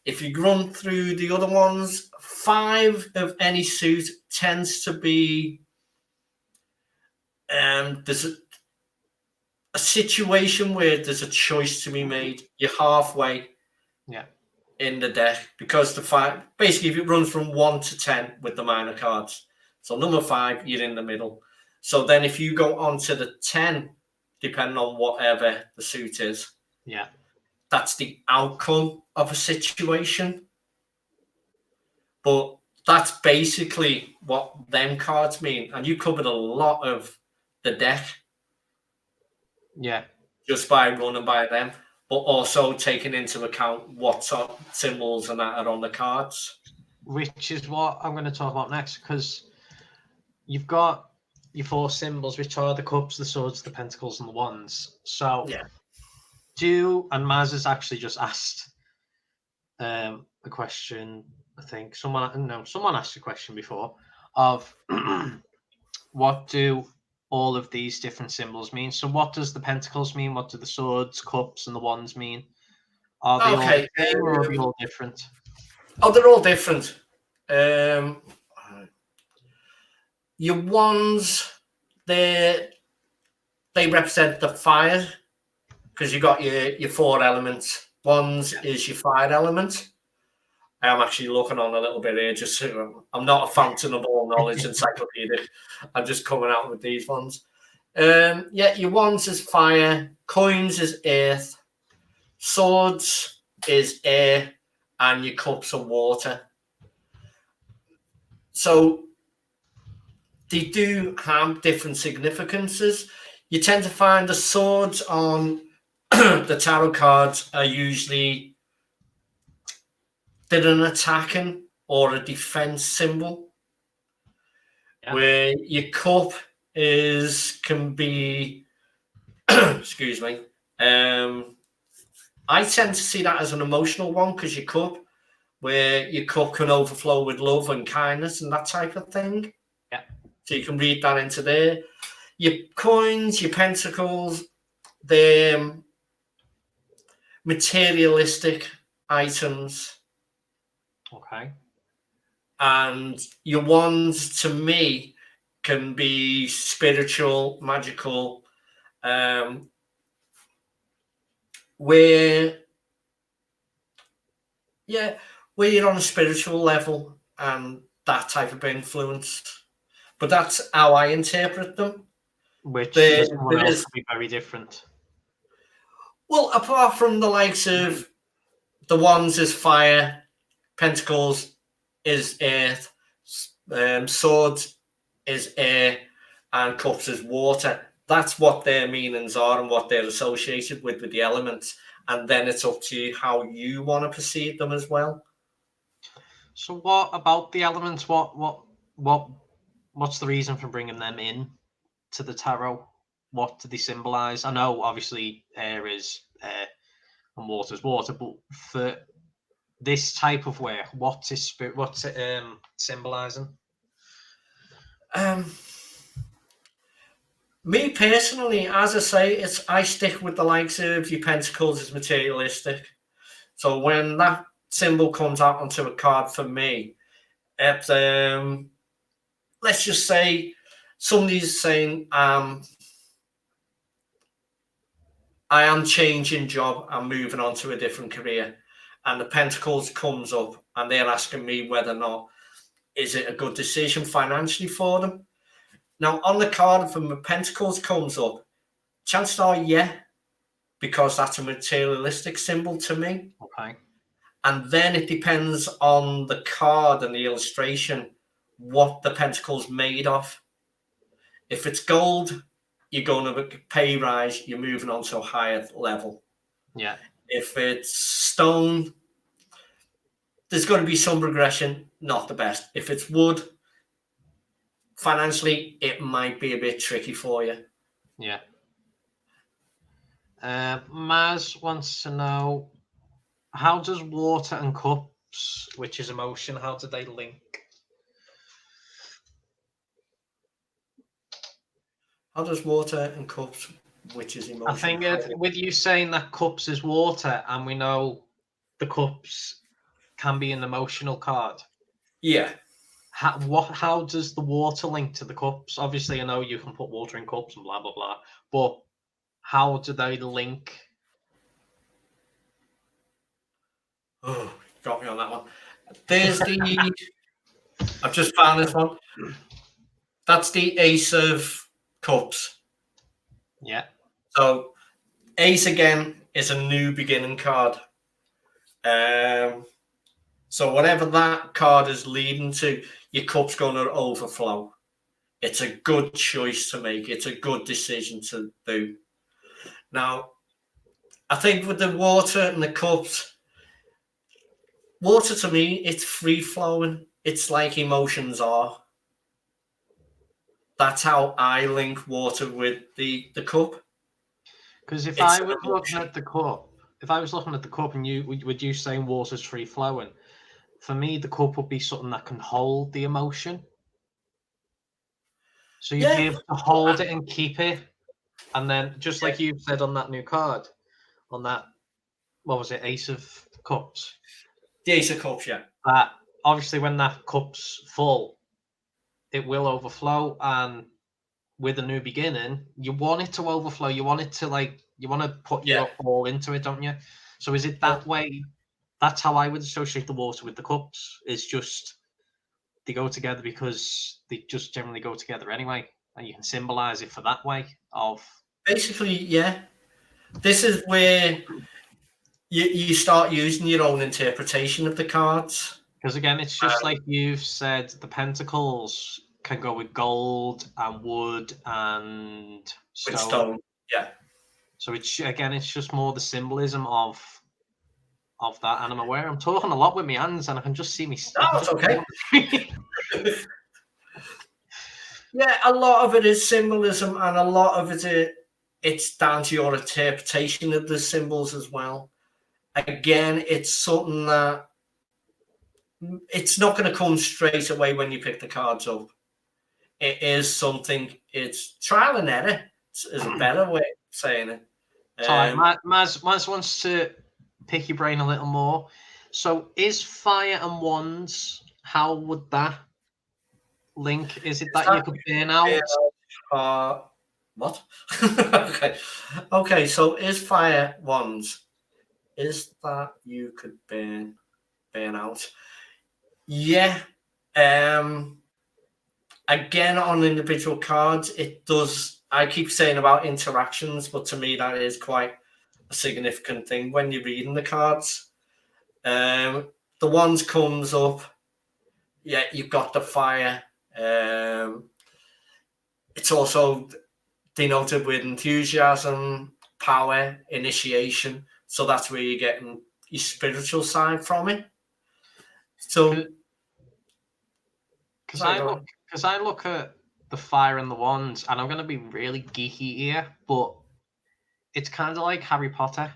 If you run through the other ones, 5 of any suit tends to be there's a situation where there's a choice to be made. You're halfway in the deck, because the 5, basically, if it runs from 1 to 10 with the minor cards. So number 5, you're in the middle. So then if you go on to the 10, depending on whatever the suit is, that's the outcome of a situation. But that's basically what them cards mean. And you covered a lot of the deck. Just by running by them, but also taking into account what sort of symbols and that are on the cards.
Which is what I'm going to talk about next, because you've got your 4 symbols, which are the cups, the swords, the pentacles, and the wands. So, and Maz has actually just asked a question. I think someone asked a question before of what do all of these different symbols mean? So, what does the pentacles mean? What do the swords, cups, and the wands mean? Are they all the same, or are they all different?
Oh, they're all different. Your wands, they represent the fire, because you got your 4 elements. Wands is your fire element. I am actually looking on a little bit here, just so I'm not a fountain of all knowledge encyclopedic. I'm just coming out with these ones. Your wands is fire, coins is earth, swords is air, and your cups are water. So they do have different significances. You tend to find the swords on the tarot cards are usually they're an attacking or a defense symbol, where your cup can be excuse me. I tend to see that as an emotional one, because your cup can overflow with love and kindness and that type of thing. So you can read that into there. Your coins, your pentacles, they're materialistic items,
Okay.
and your wands to me can be spiritual, magical, where where you're on a spiritual level and that type of influence. But that's how I interpret them.
Which
There,
for someone
there
else
is,
could be very different.
well, apart from the likes of the wands is fire, pentacles is earth, swords is air, and cups is water. That's what their meanings are and what they're associated with the elements. And then it's up to you how you want to perceive them as well.
So what about the elements? What's the reason for bringing them in to the tarot? What do they symbolize? I know obviously air is air and water is water, but for this type of work, what's it symbolizing?
Me personally, as I say, I stick with the likes of your pentacles as materialistic. So when that symbol comes out onto a card for me, it, let's just say somebody's saying, I am changing job, I'm moving on to a different career. And the pentacles comes up and they're asking me whether or not is it a good decision financially for them. Now on the card from the pentacles comes up, chances are yeah, because that's a materialistic symbol to me.
Okay.
And then it depends on the card and the illustration what the pentacle's made of. If it's gold, you're going to pay rise, you're moving on to a higher level.
Yeah.
If it's stone, there's going to be some progression, not the best. If it's wood, financially, it might be a bit tricky for you.
Yeah. Maz wants to know, how does water and cups, which is emotion, how do they link?
How does water and cups, which is emotion?
I think with you saying that cups is water, and we know the cups can be an emotional card.
Yeah.
How does the water link to the cups? Obviously, I know you can put water in cups and blah blah blah, but how do they link?
Oh, got me on that one. There's the. I've just found this one. That's the Ace of Cups.
Yeah.
So, Ace again is a new beginning card. So whatever that card is leading to, your cup's going to overflow. It's a good choice to make. It's a good decision to do. Now, I think with the water and the cups, water to me, it's free flowing. It's like emotions are. That's how I link water with the cup.
Because if
It's
I
an
was looking
emotion.
at the cup, and you would you saying water's free flowing, for me the cup would be something that can hold the emotion. So you'd be
Yeah,
able to hold it and keep it, and then just like you said on that new card, on that, what was it, Ace of Cups?
the Ace of Cups, yeah.
That obviously when that cup's full, it will overflow, and with a new beginning, you want it to overflow. You want it to you want to put your all into it, don't you? So is it that way? That's how I would associate the water with the cups. It's just they go together because they just generally go together anyway, and you can symbolize it for that way of.
Basically, yeah. This is where you start using your own interpretation of the cards.
Because again, it's just like you've said, the pentacles can go with gold and wood and stone.
With stone, yeah.
So it's just more the symbolism of that. And I'm aware I'm talking a lot with my hands, and I can just see me.
No, it's okay. Yeah, a lot of it is symbolism, and a lot of it's down to your interpretation of the symbols as well. Again, it's something that it's not going to come straight away when you pick the cards up. It is something. It's trial and error. Is a better way of saying it.
So Maz wants to pick your brain a little more. So is fire and wands, how would that link? Is it that you could burn out?
What? Okay. So is fire wands? Is that you could burn out? Yeah. Again, on individual cards, it does. I keep saying about interactions, but to me, that is quite a significant thing when you're reading the cards. The wands comes up. Yeah, you've got the fire. It's also denoted with enthusiasm, power, initiation. So that's where you're getting your spiritual side from it. So,
because I look at the fire and the wands, and I'm going to be really geeky here, but it's kind of like Harry Potter.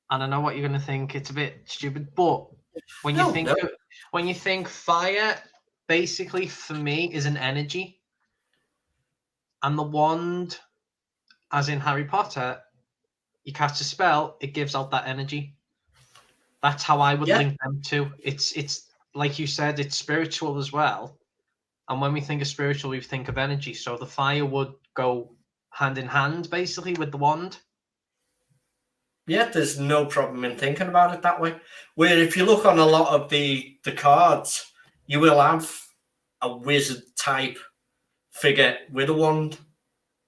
And I know what you're going to think; it's a bit stupid, but when you think fire, basically for me is an energy, and the wand, as in Harry Potter, you cast a spell, it gives out that energy. That's how I would link them to. It's like you said, it's spiritual as well. And when we think of spiritual, we think of energy. So the fire would go hand in hand, basically, with the wand.
Yeah, there's no problem in thinking about it that way. Where if you look on a lot of the cards, you will have a wizard type figure with a wand.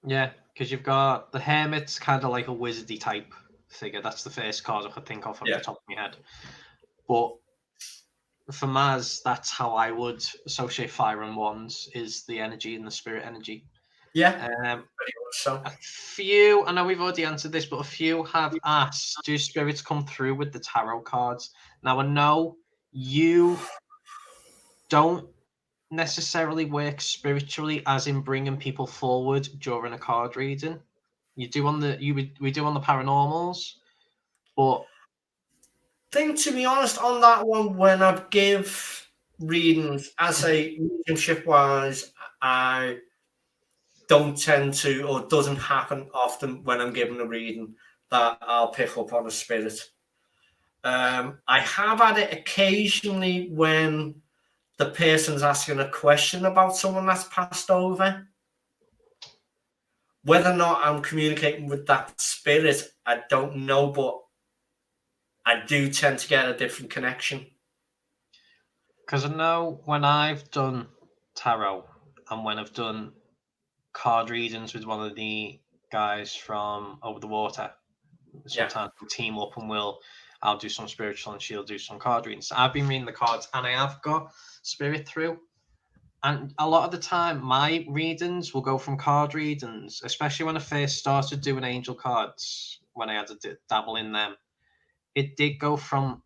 Yeah, because you've got the hermit's kind of like a wizardy type figure. That's the first card I could think of off the top of my head. But for Maz, that's how I would associate fire and wands, is the energy and the spirit energy.
Yeah. So.
A few, I know we've already answered this, but a few have asked, do spirits come through with the tarot cards? Now, I know you don't necessarily work spiritually, as in bringing people forward during a card reading. You do we do on the paranormals, but
to be honest, on that one, when I give readings, as a mediumship wise, I don't tend to, or it doesn't happen often when I'm giving a reading that I'll pick up on a spirit. I have had it occasionally when the person's asking a question about someone that's passed over. Whether or not I'm communicating with that spirit, I don't know, but I do tend to get a different connection.
Because I know when I've done tarot and when I've done card readings with one of the guys from Over the Water, sometimes we'll team up and I'll do some spiritual and she'll do some card readings. I've been reading the cards and I have got spirit through. And a lot of the time, my readings will go from card readings, especially when I first started doing angel cards, when I had to dabble in them. It did go from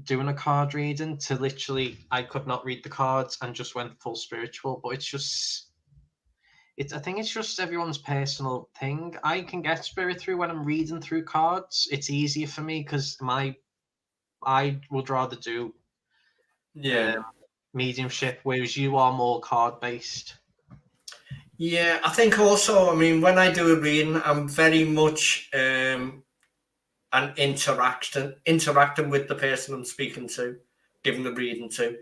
doing a card reading to literally I could not read the cards and just went full spiritual. But I think it's just everyone's personal thing. I can get spirit through when I'm reading through cards. It's easier for me because I would rather do mediumship, whereas you are more card based.
Yeah, I think also, I mean, when I do a reading, I'm very much an interacting with the person I'm speaking to, giving the reading to.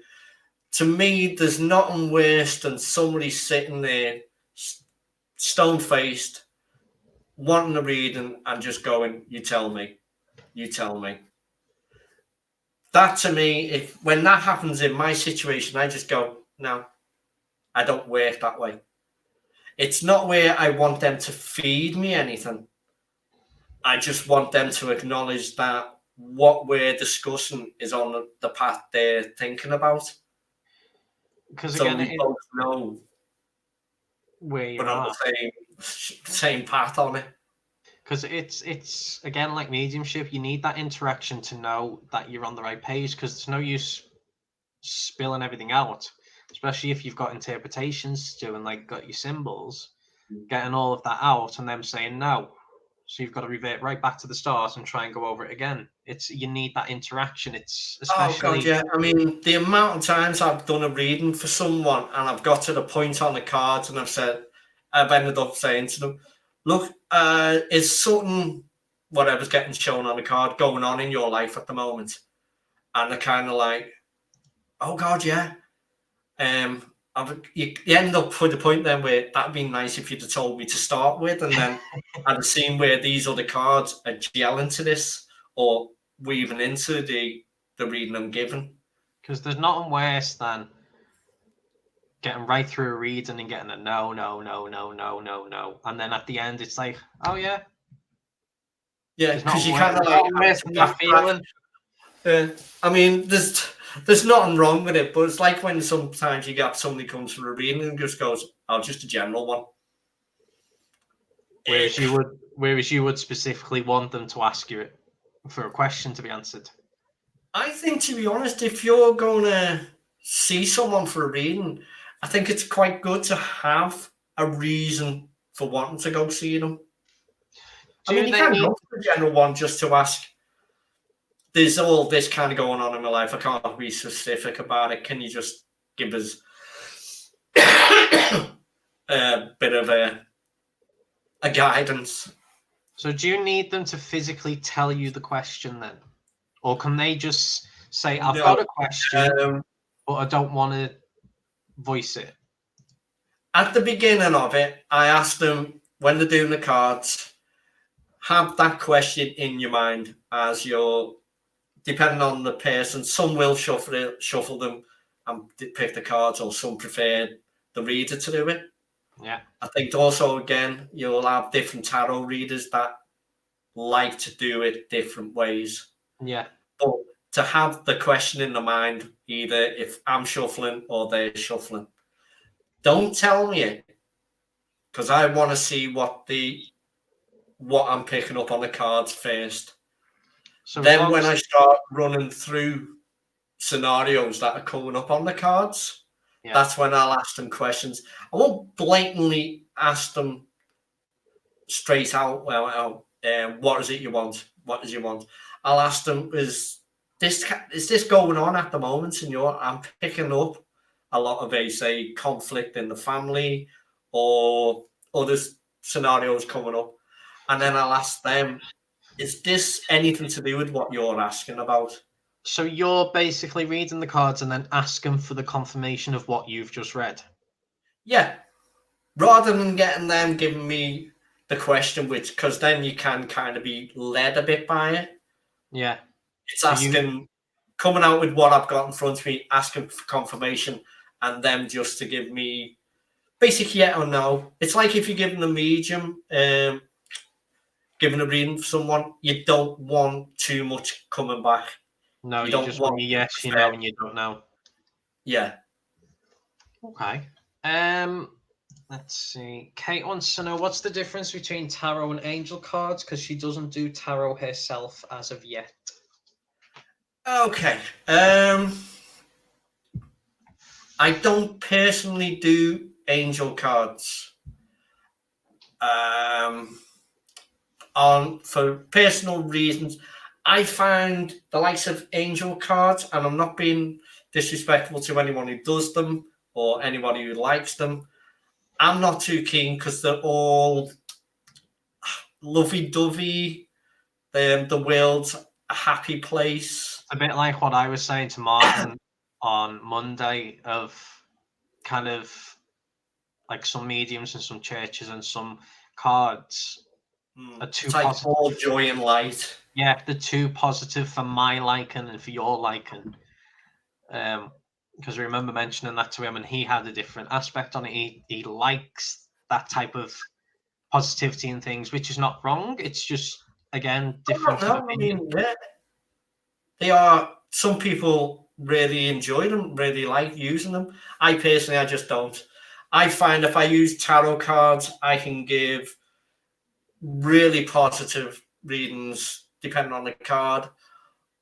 To me, there's nothing worse than somebody sitting there, stone-faced, wanting a reading and just going, you tell me. That to me, when that happens in my situation, I just go, no, I don't work that way. It's not where I want them to feed me anything. I just want them to acknowledge that what we're discussing is on the path they're thinking about.
Because
so
again,
we both know
where you're
on the same path on it.
Because it's again like mediumship. You need that interaction to know that you're on the right page. Because there's no use spilling everything out, especially if you've got interpretations to do and like got your symbols, getting all of that out and them saying no. So you've got to revert right back to the start and try and go over it again. You need that interaction. It's especially.
Oh God, yeah. I mean, the amount of times I've done a reading for someone and I've got to the point on the cards and I've ended up saying to them, look, is something, whatever's getting shown on the card, going on in your life at the moment? And they're kind of like, oh God, yeah. You end up with the point then where that'd be nice if you'd have told me to start with, and then I'd have seen where these other cards are gelling to this or weaving into the reading I'm given.
Because there's nothing worse than getting right through a reading and getting a no, and then at the end it's like, oh yeah.
Yeah, because you kind of
worse than that feeling.
I mean, there's nothing wrong with it, but it's like when sometimes you get somebody comes for a reading and just goes, "Oh, just a general one."
Whereas you would specifically want them to ask you it for a question to be answered.
I think, to be honest, if you're going to see someone for a reading, I think it's quite good to have a reason for wanting to go see them. I mean, you can go for the general one just to ask, there's all this kind of going on in my life. I can't be specific about it. Can you just give us a bit of a guidance?
So do you need them to physically tell you the question then? Or can they just say, I've got a question, but I don't want to voice it?
At the beginning of it, I asked them, when they're doing the cards, have that question in your mind as you're, depending on the person. Some will shuffle them and pick the cards, or some prefer the reader to do it.
Yeah.
I think also, again, you'll have different tarot readers that like to do it different ways.
Yeah.
But to have the question in the mind, either if I'm shuffling or they're shuffling, don't tell me it, because I want to see what I'm picking up on the cards first. So then when I start running through scenarios that are coming up on the cards, that's when I'll ask them questions. I won't blatantly ask them straight out, well, what is it you want? What does you want? I'll ask them, is this going on at the moment in I'm picking up a lot of say conflict in the family or other scenarios coming up. And then I'll ask them, is this anything to do with what you're asking about?
So you're basically reading the cards and then asking for the confirmation of what you've just read?
Yeah. Rather than getting them giving me the question, which, because then you can kind of be led a bit by it.
Yeah.
It's asking, coming out with what I've got in front of me, asking for confirmation, and them just to give me basic yeah or no. It's like if you're giving a medium, giving a reading for someone, you don't want too much coming back.
No, you just want yes, you know, and you don't know.
Yeah.
Okay. Let's see. Kate wants to know, what's the difference between tarot and angel cards, because she doesn't do tarot herself as of yet.
Okay. I don't personally do angel cards. For personal reasons, I find the likes of angel cards, and I'm not being disrespectful to anyone who does them or anybody who likes them, I'm not too keen, because they're all lovey-dovey. The world's a happy place.
A bit like what I was saying to Martin on Monday, of kind of like some mediums and some churches and some cards are too
it's like positive. All joy and light.
Yeah, they're too positive for my liking and for your liking. Because I remember mentioning that to him, and he had a different aspect on it. He likes that type of positivity and things, which is not wrong. It's just, again, different of opinion.
I mean, yeah. They are, some people really enjoy them, really like using them. I personally, I just don't. I find if I use tarot cards, I can give really positive readings depending on the card,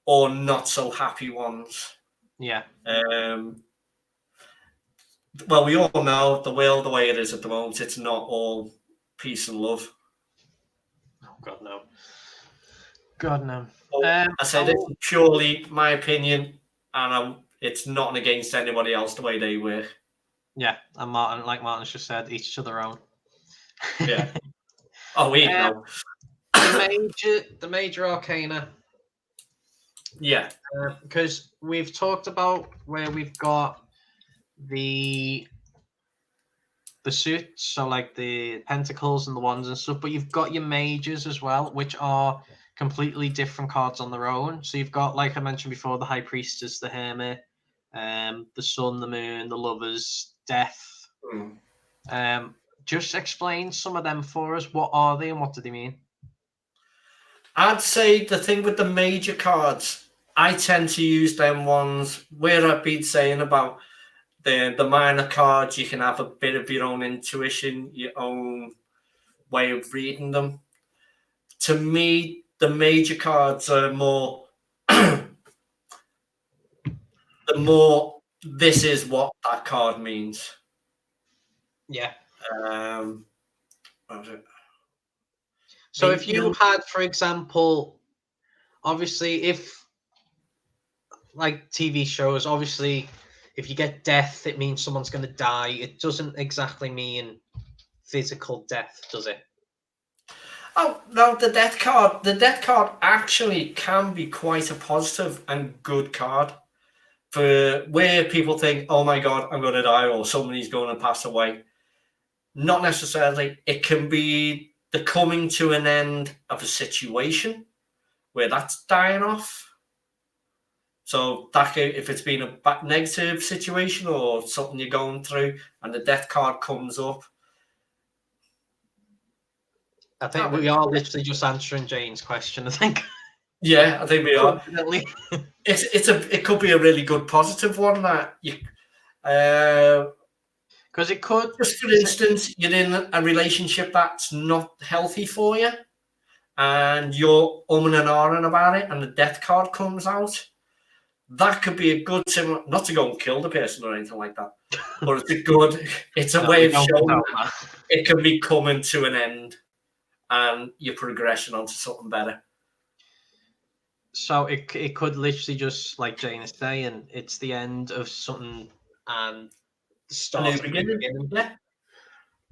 or not so happy ones.
Yeah.
Well, we all know the world the way it is at the moment. It's not all peace and love.
Oh God, no. God, no.
I say this is purely my opinion, and it's not against anybody else the way they work.
Yeah, and Martin, like Martin's just said, each to their own.
Yeah. Oh, we know.
The major arcana.
Yeah.
Because we've talked about where we've got the suits, so like the pentacles and the wands and stuff, but you've got your mages as well, which are completely different cards on their own. So you've got, like I mentioned before, the high priestess, the hermit, the sun, the moon, the lovers, death. Just explain some of them for us. What are they and what do they mean?
I'd say the thing with the major cards, I tend to use them ones where I've been saying about the minor cards. You can have a bit of your own intuition, your own way of reading them. To me, the major cards are more the more this is what that card means.
Yeah. So if you had, for example, obviously, if like TV shows, obviously, if you get death, it means someone's going to die. It doesn't exactly mean physical death, does it?
Oh no, the death card. The death card actually can be quite a positive and good card for where people think, "Oh my god, I'm going to die," or somebody's going to pass away. Not necessarily. It can be the coming to an end of a situation where that's dying off. So that if it's been a negative situation or something you're going through, and the death card comes up.
I think we are literally just answering Jane's question, I think.
Yeah, I think we are. It could be a really good positive one that you
because it could,
just for instance, you're in a relationship that's not healthy for you and you're umming and ahhing about it and the death card comes out. That could be a good similar, not to go and kill the person or anything like that, but it's a way of showing it can be coming to an end and you're progressing onto something better.
So it could literally just, like Jane is saying, it's the end of something and the start of the beginning.
Yeah.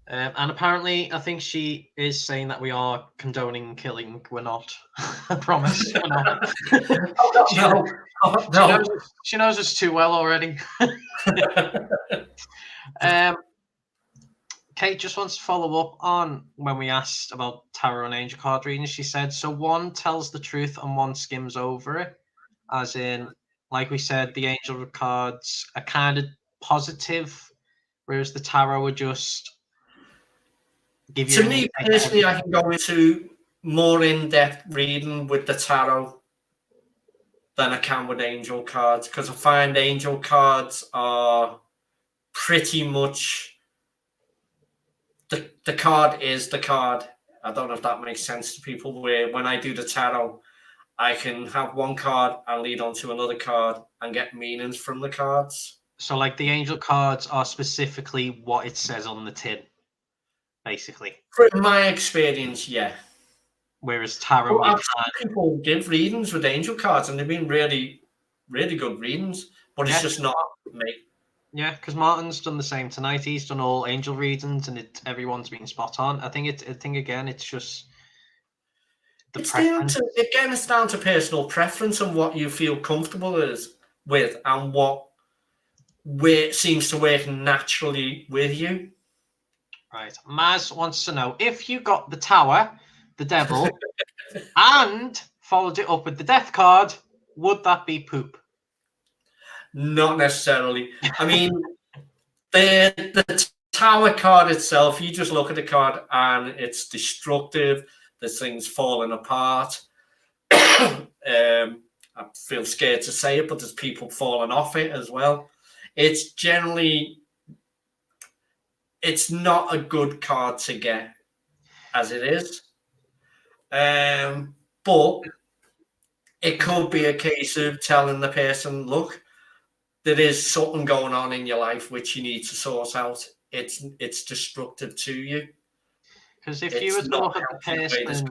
And apparently, I think she is saying that we are condoning killing. We're not. I promise. We're not.
No.
She knows us too well already. Kate just wants to follow up on when we asked about tarot and angel card readings. She said, so one tells the truth and one skims over it. As in, like we said, the angel cards are kind of positive, whereas the tarot would just give you...
To me, personally, I can go into more in-depth reading with the tarot than I can with angel cards, because I find angel cards are pretty much... The card is the card. I don't know if that makes sense to people, where when I do the tarot, I can have one card and lead on to another card and get meanings from the cards.
So, like, the angel cards are specifically what it says on the tin, basically.
From my experience, yeah.
Whereas tarot,
I've seen people give readings with angel cards, and they've been really, really good readings, but it's just not me.
Yeah, because Martin's done the same tonight. He's done all angel readings, and everyone's been spot on. I think again, it's just the preference.
It's down to personal preference and what you feel comfortable with, and what seems to work naturally with you.
Right. Maz wants to know, if you got the Tower, the Devil, and followed it up with the Death card, would that be poop?
Not necessarily. I mean, the Tower card itself, you just look at the card and it's destructive. There's things falling apart. I feel scared to say it, but there's people falling off it as well. It's not a good card to get as it is. But it could be a case of telling the person, look, there is something going on in your life which you need to sort out. It's destructive to you.
Because if you were to look at the person,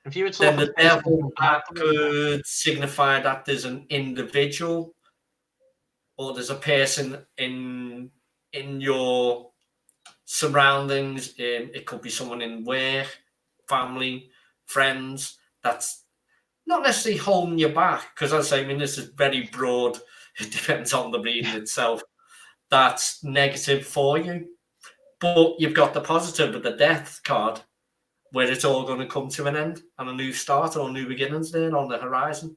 if you were to
then
look at
the devil, that could signify that there's an individual or there's a person in your surroundings. It could be someone in work, family, friends. That's not necessarily holding you back, because as I say, I mean, this is very broad. It depends on the reading itself. That's negative for you. But you've got the positive with the death card, where it's all going to come to an end and a new start or new beginnings there on the horizon.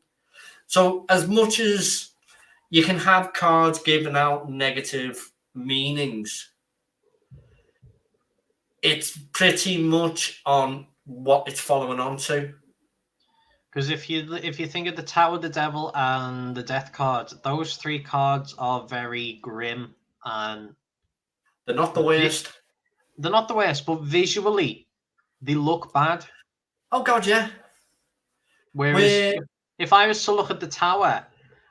So as much as you can have cards giving out negative meanings, it's pretty much on what it's following on to.
Because if you think of the Tower, the Devil, and the Death card, those three cards are very grim, and
They're not the worst.
they're not the worst, but visually they look bad.
Oh God, yeah.
Whereas if I was to look at the Tower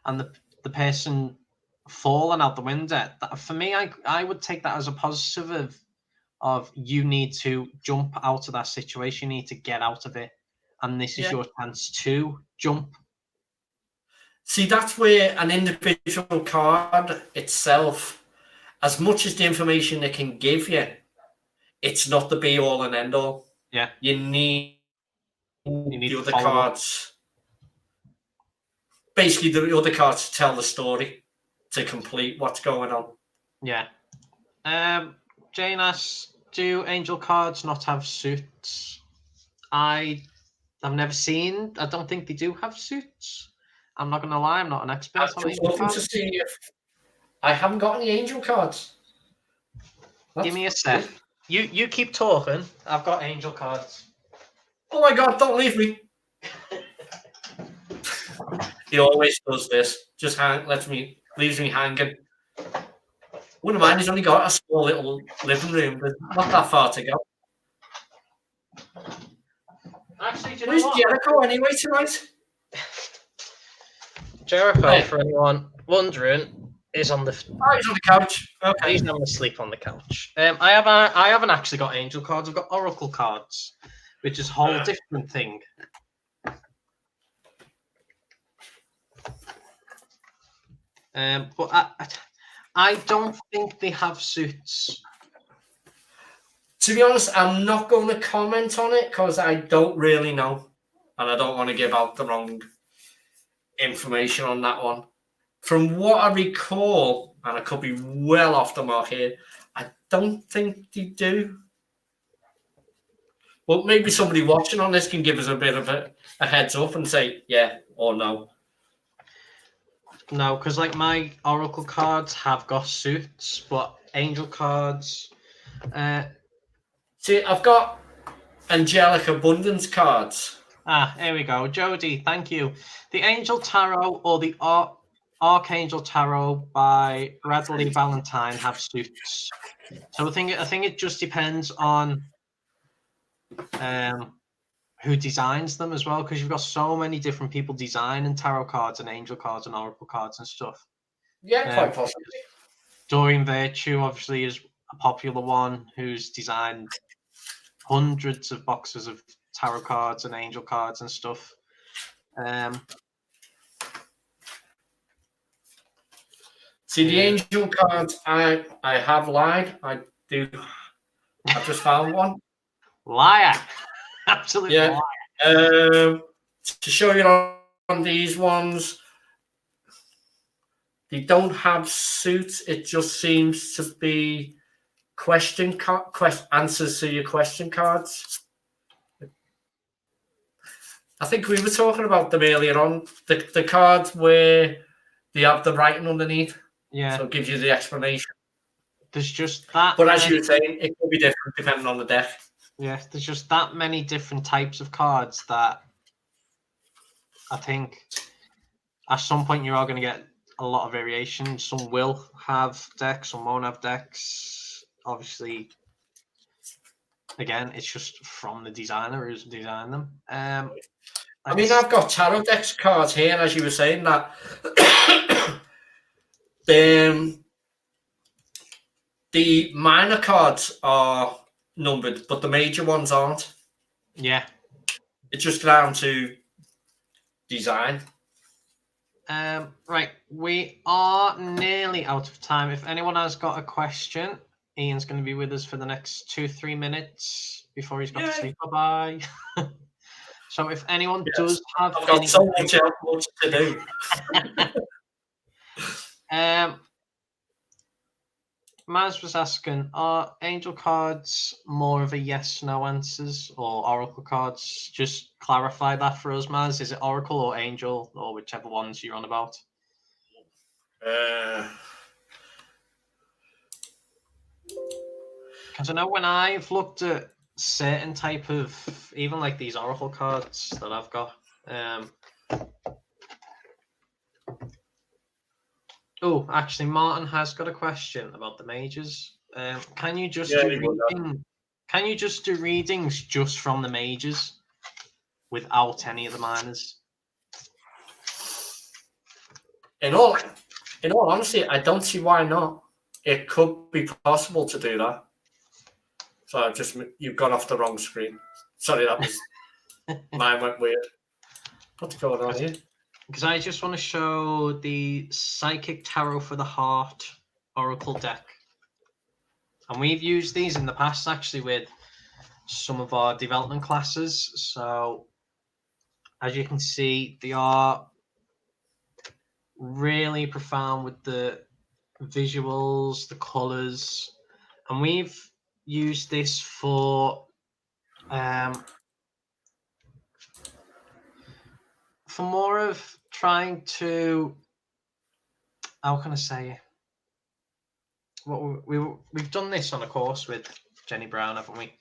and the person falling out the window, for me, I would take that as a positive of you need to jump out of that situation, you need to get out of it, and this is your chance to jump.
See, that's where an individual card itself, as much as the information it can give you, it's not the be all and end all.
Yeah.
You need the other
follow-up.
cards. Basically, the other cards to tell the story, to complete what's going on.
Yeah. Jane asks, do angel cards not have suits? I've never seen. I don't think they do have suits. I'm not gonna lie. I'm not an expert
I'm
on
just
angel
looking to
cards.
see if I haven't got any angel cards.
Give me a sec. You keep talking. I've got angel cards.
Oh my God! Don't leave me. He always does this. Just leaves me hanging. Wouldn't mind. He's only got a small little living room. There's not that far to go.
Actually, do you know
Where's
what?
Jericho anyway tonight?
Jericho, for anyone wondering, is on the.
Oh, he's on the couch. Okay.
He's having a sleep on the couch. I haven't actually got angel cards. I've got oracle cards, which is a whole different thing. But I don't think they have suits.
To be honest, I'm not going to comment on it because I don't really know, and I don't want to give out the wrong information on that one. From what I recall, and I could be well off the mark here, I don't think they do. Well, maybe somebody watching on this can give us a bit of a heads up and say yeah or no.
No, because like my oracle cards have got suits, but angel cards.
See, I've got angelic abundance cards.
Here we go. Jody, thank you. The Angel Tarot or the Archangel Tarot by Bradley Valentine have suits. So I think it just depends on who designs them as well, because you've got so many different people designing tarot cards and angel cards and oracle cards and stuff.
Yeah, quite possibly.
Doreen Virtue obviously is a popular one who's designed hundreds of boxes of tarot cards and angel cards and stuff.
See, the angel cards, I have lied. I do. I've just found one.
Liar. Absolute liar.
To show you on these ones, they don't have suits. It just seems to be answers to your question cards. I think we were talking about them earlier on. The cards where they have the writing underneath.
Yeah.
So it gives you the explanation.
There's just that.
But as you were saying, it could be different depending on the deck.
Yeah, there's just that many different types of cards that I think at some point you are going to get a lot of variation. Some will have decks, some won't have decks. Obviously, again, it's just from the designer who's designed them.
I mean, I've got tarot decks cards here, as you were saying, that the minor cards are numbered, but the major ones aren't.
Yeah.
It's just down to design.
Right, we are nearly out of time. If anyone has got a question, Ian's going to be with us for the next 2-3 minutes before he's got to
Yay.
say bye bye. So if anyone
Yes.
does have
I've got
any,
so much else to do.
Maz was asking, are angel cards more of a yes/no answers or oracle cards? Just clarify that for us, Maz. Is it oracle or angel or whichever ones you're on about? Because I know when I've looked at certain type of, even like these oracle cards that I've got. Oh, actually, Martin has got a question about the mages. Can you just do reading? Can you just do readings just from the mages without any of the minors?
In all honesty, I don't see why not. It could be possible to do that. So you've gone off the wrong screen. Sorry, that was mine went weird. What's going on here?
Because I just want to show the Psychic Tarot for the Heart Oracle deck. And we've used these in the past actually with some of our development classes. So as you can see, they are really profound with the visuals, the colors. And we've used this for more of trying to, how can I say, we've done this on a course with Jenny Brown, haven't we?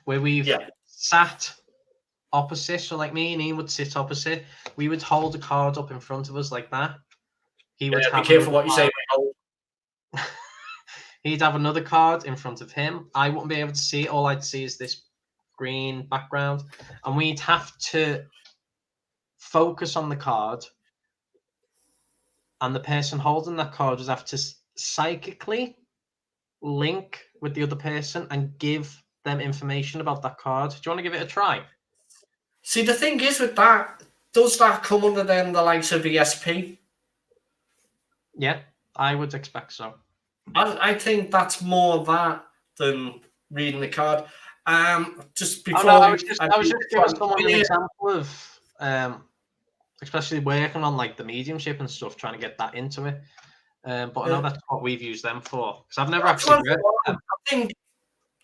Where we've sat opposite. So like me and Ian would sit opposite. We would hold a card up in front of us like that. He would have
be careful what you say.
He'd have another card in front of him. I wouldn't be able to see it. All I'd see is this green background. And we'd have to focus on the card. And the person holding that card would have to psychically link with the other person and give them information about that card. Do you want to give it a try?
See, the thing is with that, does that come under then the likes of ESP?
Yeah, I would expect so.
I think that's more that than reading the card. Just before
I was just giving someone an example of especially working on like the mediumship and stuff, trying to get that into it. But I know that's what we've used them for because I've never actually read them.
I think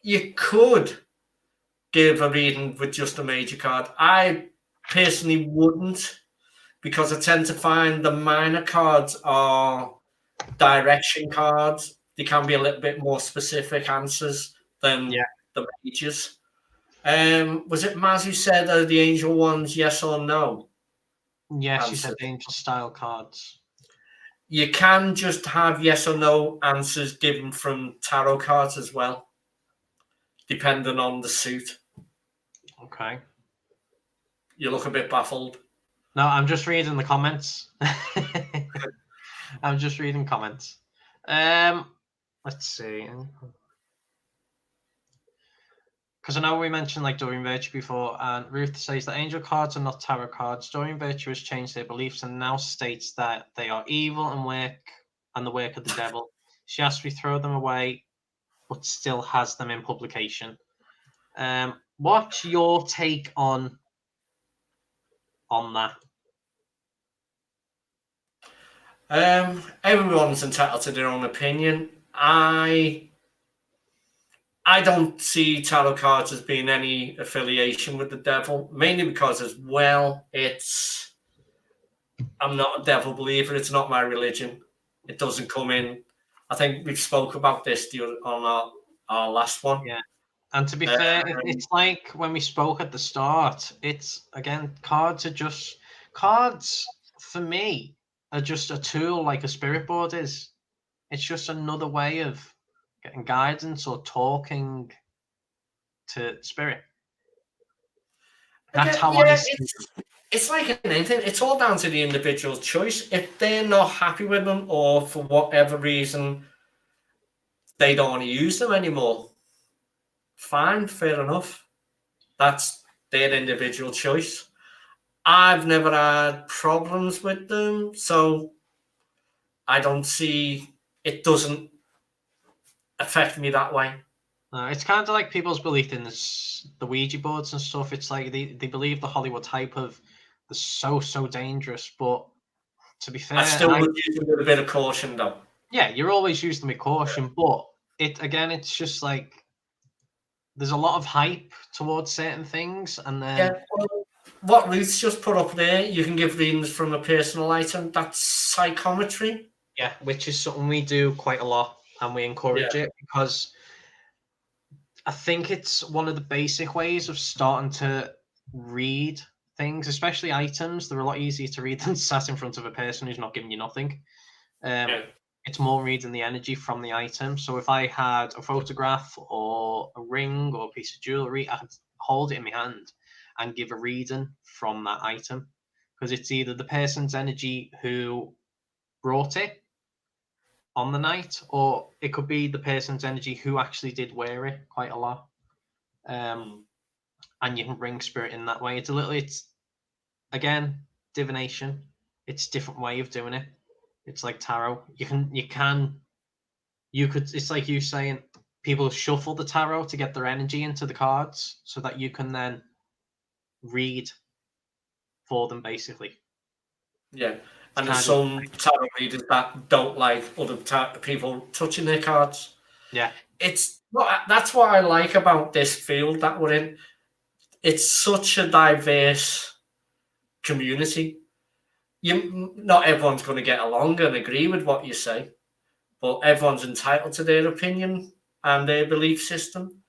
you could give a reading with just a major card. I personally wouldn't, because I tend to find the minor cards are direction cards. They can be a little bit more specific answers than the majors. Was it Maz who said the angel ones yes or no?
Yes, she said angel style cards.
You can just have yes or no answers given from tarot cards as well, depending on the suit.
Okay.
You look a bit baffled.
No, I'm just reading the comments. I'm just reading comments. Let's see. Because I know we mentioned like Dorian Virtue before, and Ruth says that angel cards are not tarot cards. Dorian Virtue has changed their beliefs and now states that they are evil and the work of the devil. She asks we throw them away, but still has them in publication. What's your take on that?
Everyone's entitled to their own opinion. I don't see tarot cards as being any affiliation with the devil, mainly because as well, I'm not a devil believer. It's not my religion. It doesn't come in. I think we've spoke about this on our last one.
Yeah. And to be fair, it's like when we spoke at the start, it's again, cards for me are just a tool like a spirit board is. It's just another way of getting guidance or talking to spirit. That's how I see it.
It's like anything. It's all down to the individual's choice. If they're not happy with them, or for whatever reason they don't want to use them anymore, fine, fair enough. That's their individual choice. I've never had problems with them, so I don't see it doesn't affect me that way.
It's kind of like people's belief in the Ouija boards and stuff. It's like they believe the Hollywood type of they're so dangerous. But to be fair,
I still would use them with a bit of caution, though.
Yeah, you're always using them with caution. But it's just like there's a lot of hype towards certain things, and then
Yeah, well, what Ruth's just put up there, you can give readings from a personal item. That's psychometry.
yeah, which is something we do quite a lot, and we encourage it because I think it's one of the basic ways of starting to read things, especially items. They're a lot easier to read than sat in front of a person who's not giving you nothing. It's more reading the energy from the item. So if I had a photograph or a ring or a piece of jewelry, I'd hold it in my hand and give a reading from that item, because it's either the person's energy who brought it on the night, or it could be the person's energy who actually did wear it quite a lot. And you can bring spirit in that way. It's again divination. It's a different way of doing it. It's like tarot. You could. It's like you saying people shuffle the tarot to get their energy into the cards, so that you can then read for them, basically.
Yeah, and there's some tarot readers that don't like other people touching their cards.
Yeah,
that's what I like about this field that we're in. It's such a diverse community. Not everyone's going to get along and agree with what you say, but everyone's entitled to their opinion and their belief system.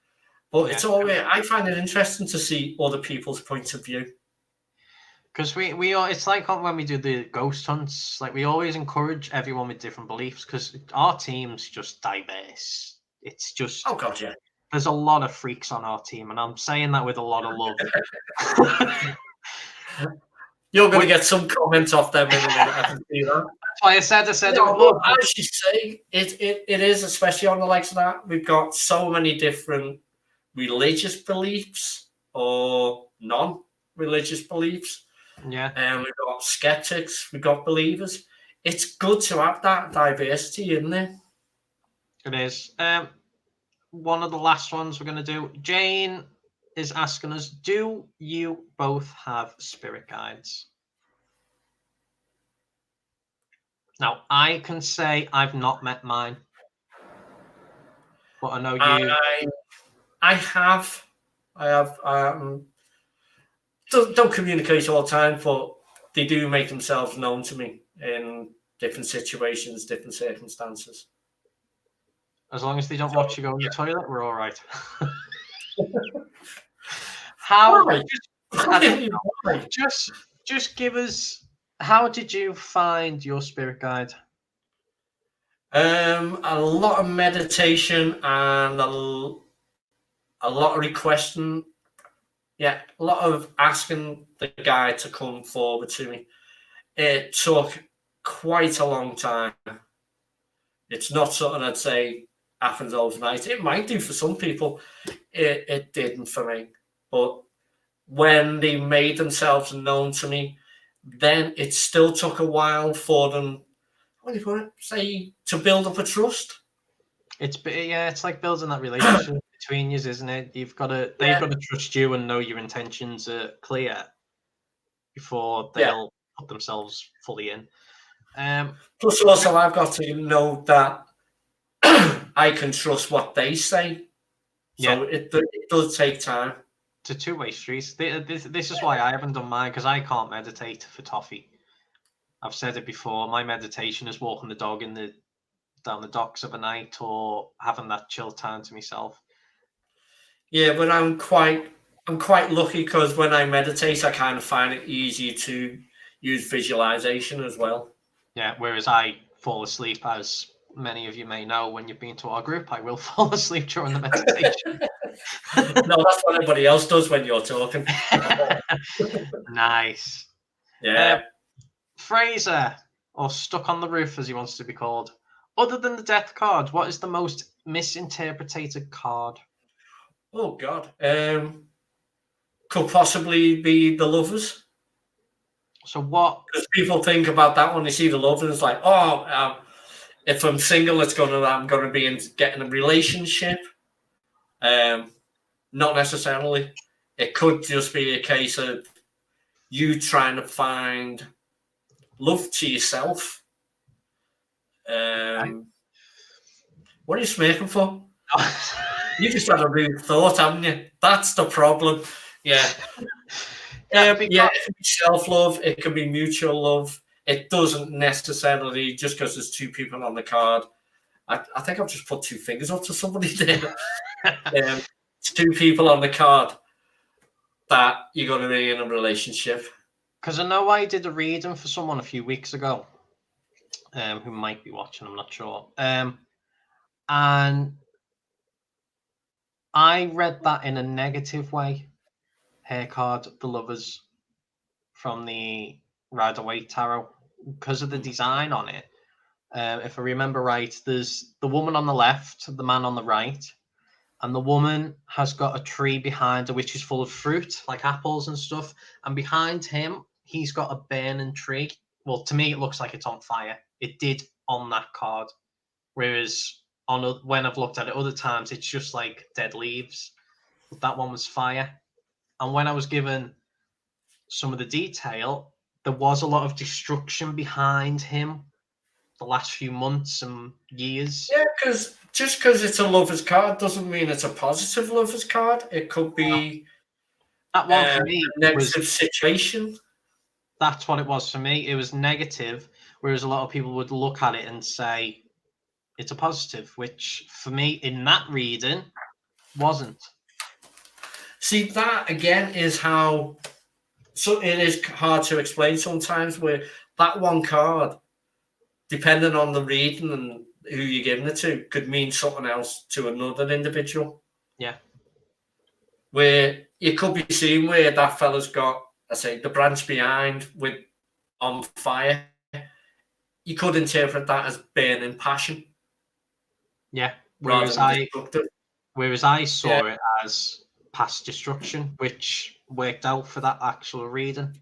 But it's always, I find it interesting to see other people's points of view.
Because it's like when we do the ghost hunts, like we always encourage everyone with different beliefs, because our team's just diverse. It's just,
oh god, yeah.
There's a lot of freaks on our team, and I'm saying that with a lot of love.
You're going to get some comments off them in a minute. I can see that.
That's why I said
as you say, it is, especially on the likes of that. We've got so many different religious beliefs or non-religious beliefs.
Yeah.
And we've got skeptics, we've got believers. It's good to have that diversity in there.
It is. One of the last ones we're going to do. Jane is asking us, do you both have spirit guides? Now, I can say I've not met mine, but I know you.
I have. Don't communicate all the time, but they do make themselves known to me in different situations, different circumstances.
As long as they don't watch you go in the toilet, we're all right. How? Just give us. How did you find your spirit guide?
A lot of meditation and a lot of requesting. Yeah, a lot of asking the guide to come forward to me. It took quite a long time. It's not something I'd say happens overnight. It might do for some people. It didn't for me. But when they made themselves known to me, then it still took a while for them, what do you call it? Say, to build up a trust.
It's like building that relationship between you, isn't it? They've got to trust you and know your intentions are clear before they'll put themselves fully in.
Plus, also, I've got to know that I can trust what they say. So it does take time.
It's a two-way street. This is why I haven't done mine, because I can't meditate for toffee. I've said it before. My meditation is walking the dog down the docks of a night, or having that chill time to myself.
Yeah, but I'm quite lucky, because when I meditate, I kind of find it easy to use visualization as well.
Yeah, whereas I fall asleep, as many of you may know, when you've been to our group, I will fall asleep during the meditation.
No, that's what everybody else does when you're talking.
Nice.
Yeah.
Fraser, or Stuck on the Roof as he wants to be called. Other than the death card, what is the most misinterpreted card?
Oh God. Could possibly be the Lovers.
So what?
Because people think about that when they see the Lovers, it's like, If I'm single, I'm gonna be getting a relationship. Not necessarily. It could just be a case of you trying to find love to yourself. What are you smirking for? You just had a rude thought, haven't you? That's the problem. Yeah.
Yeah,
It can be self-love. It can be mutual love. It doesn't necessarily, just because there's two people on the card. I think I've just put two fingers up to somebody there. Two people on the card that you're going to be in a relationship.
Because I know I did a reading for someone a few weeks ago, who might be watching, I'm not sure. And I read that in a negative way. Her card, the Lovers, from the Rider-Waite Tarot, because of the design on it. If I remember right, there's the woman on the left, the man on the right, and the woman has got a tree behind her which is full of fruit, like apples and stuff. And behind him, he's got a burning tree. Well, to me, it looks like it's on fire. It did on that card. Whereas when I've looked at it other times, it's just like dead leaves. But that one was fire. And when I was given some of the detail, there was a lot of destruction behind him the last few months and years.
Yeah, because just because it's a lover's card doesn't mean it's a positive lover's card. It could be
that one for me
a negative situation.
That's what it was for me. It was negative, whereas a lot of people would look at it and say it's a positive, which for me in that reading wasn't.
See, that again is how. So it is hard to explain sometimes, where that one card, depending on the reading and who you're giving it to, could mean something else to another individual.
Yeah.
Where you could be seeing where that fella's got, I say, the branch behind with on fire. You could interpret that as burning passion.
Yeah. Whereas I saw it as past destruction, which worked out for that actual reading.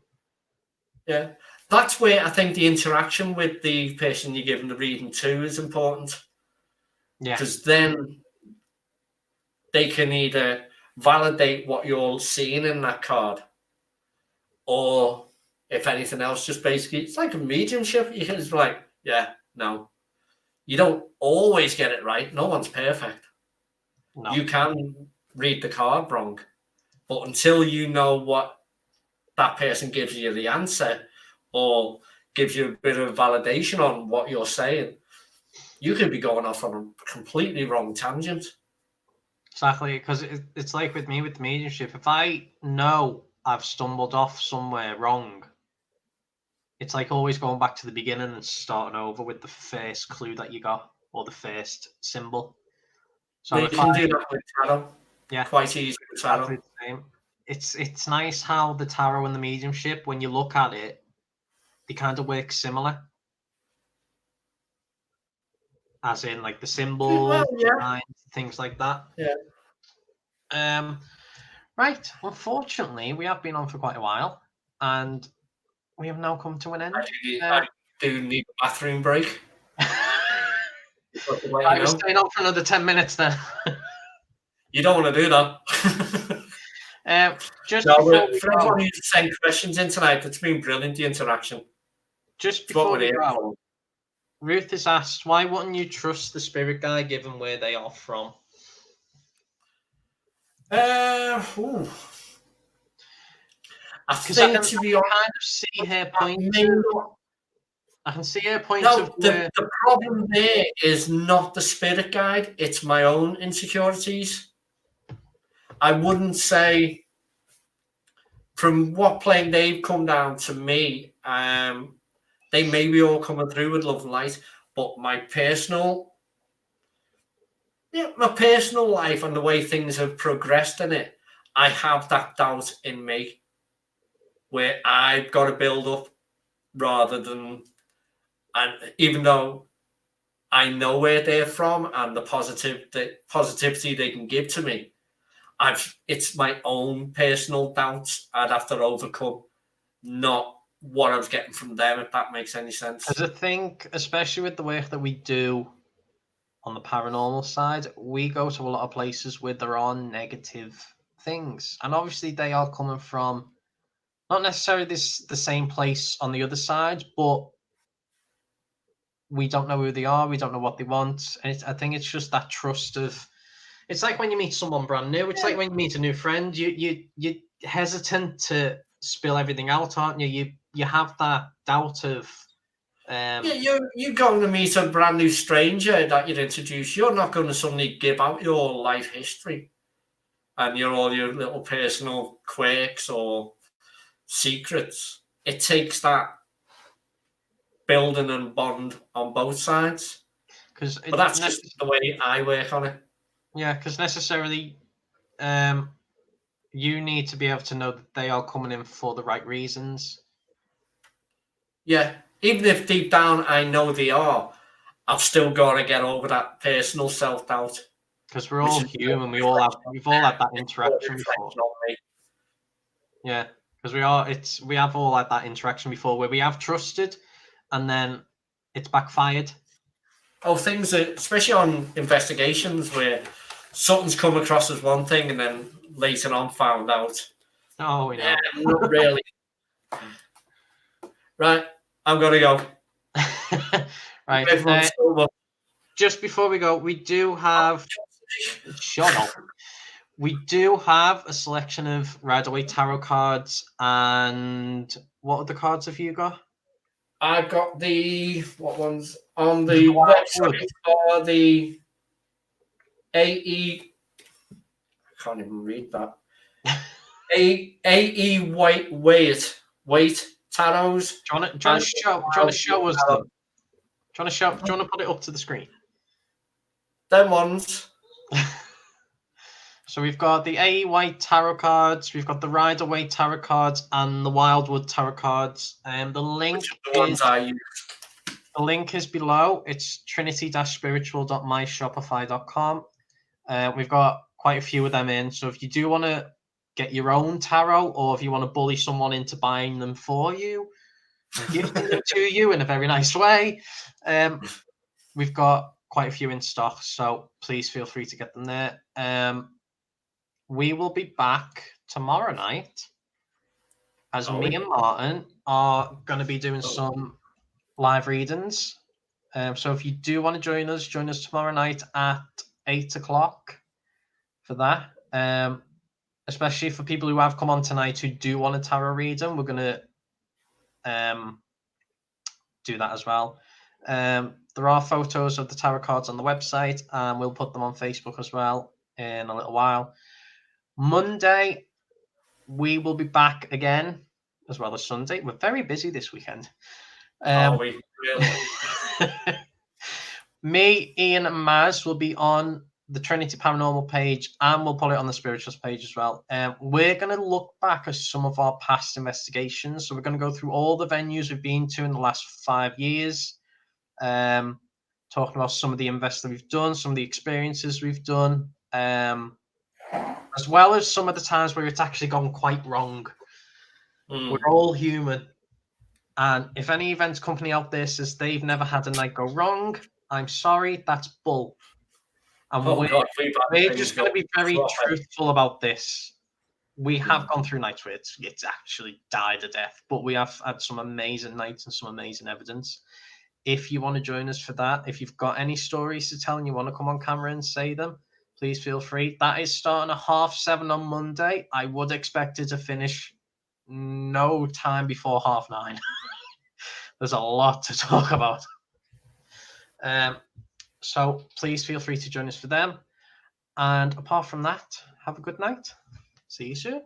Yeah. That's where I think the interaction with the person you're giving the reading to is important.
Yeah.
Because then they can either validate what you're seeing in that card, or if anything else, just basically, it's like a mediumship. You can just be like, yeah, no. You don't always get it right. No one's perfect.
No.
You can read the card wrong. But until you know what that person gives you the answer, or gives you a bit of validation on what you're saying, you could be going off on a completely wrong tangent.
Exactly, because it's like with me with the mediumship. If I know I've stumbled off somewhere wrong, it's like always going back to the beginning and starting over with the first clue that you got or the first symbol. So
you can do that with tarot.
Yeah,
quite easy with tarot.
Exactly the same. It's nice how the tarot and the mediumship, when you look at it, they kind of work similar. As in, like the symbols, things like that.
Yeah.
Right. Unfortunately, we have been on for quite a while, and we have now come to an end.
I do need a bathroom break.
I was staying on for another 10 minutes then.
You don't want to do that.
For
everyone who's sent questions in tonight, it's been brilliant, the interaction.
Just before we go, Ruth has asked, why wouldn't you trust the spirit guy given where they are from?
I think, to be honest,
kind of see her point. I can see her point.
The problem there is not the spirit guide; it's my own insecurities. I wouldn't say, from what plane they've come down to me, they may be all coming through with love and light, but my personal life and the way things have progressed in it, I have that doubt in me, where I've got to build up rather than, and even though I know where they're from and the positivity they can give to me, it's my own personal doubts I'd have to overcome, not what I was getting from them, if that makes any sense.
Because I think, especially with the work that we do on the paranormal side, we go to a lot of places where there are negative things, and obviously they are coming from not necessarily the same place on the other side, but we don't know who they are, we don't know what they want, and I think it's just that trust of. It's like when you meet someone brand new. It's like when you meet a new friend. You're hesitant to spill everything out, aren't you? You have that doubt of.
You're going to meet a brand new stranger that you'd introduce. You're not going to suddenly give out your life history and all your little personal quirks or secrets. It takes that building and bond on both sides. But that's just the way I work on it.
Yeah, because necessarily, you need to be able to know that they are coming in for the right reasons.
Yeah, even if deep down I know they are, I've still got to get over that personal self-doubt.
Because we're all human. We've all had that interaction before. Yeah, because we have all had that interaction before where we have trusted, and then it's backfired.
Oh, things that, especially on investigations where something's come across as one thing and then later on found out.
Oh, we know.
Not really. Right, I'm gonna go.
Right. Just before we go, we do have. Shut up. We do have a selection of Rider-Waite tarot cards, and what other cards have you got?
I've got what ones on the website are the AE. I can't even read that. AE Waite tarots.
Do you want to show us them? Do you want to put it up to the screen?
Them ones.
So we've got the AE Waite tarot cards, we've got the Rider-Waite tarot cards, and the Wildwood tarot cards. The link is below. It's trinity-spiritual.myshopify.com. We've got quite a few of them in. So if you do want to get your own tarot, or if you want to bully someone into buying them for you and gifting them to you in a very nice way, we've got quite a few in stock. So please feel free to get them there. We will be back tomorrow night as me and Martin are going to be doing some live readings. So if you do want to join us tomorrow night at 8 o'clock for that. Especially for people who have come on tonight who do want a tarot reading, we're going to do that as well. There are photos of the tarot cards on the website, and we'll put them on Facebook as well in a little while. Monday, we will be back again, as well as Sunday. We're very busy this weekend.
Are we really?
Me, Ian, and Maz will be on the Trinity Paranormal page, and we'll put it on the Spirituals page as well. We're going to look back at some of our past investigations. So we're going to go through all the venues we've been to in the last 5 years, talking about some of the invests that we've done, some of the experiences we've done, as well as some of the times where it's actually gone quite wrong. We're all human. And if any events company out there says they've never had a night go wrong, I'm sorry, that's bull. And we're just going to be very truthful about this. We have gone through nights where it's actually died a death, but we have had some amazing nights and some amazing evidence. If you want to join us for that, if you've got any stories to tell and you want to come on camera and say them, please feel free. That is starting at 7:30 on Monday. I would expect it to finish no time before 9:30. There's a lot to talk about. So please feel free to join us for them. And apart from that, have a good night. See you soon.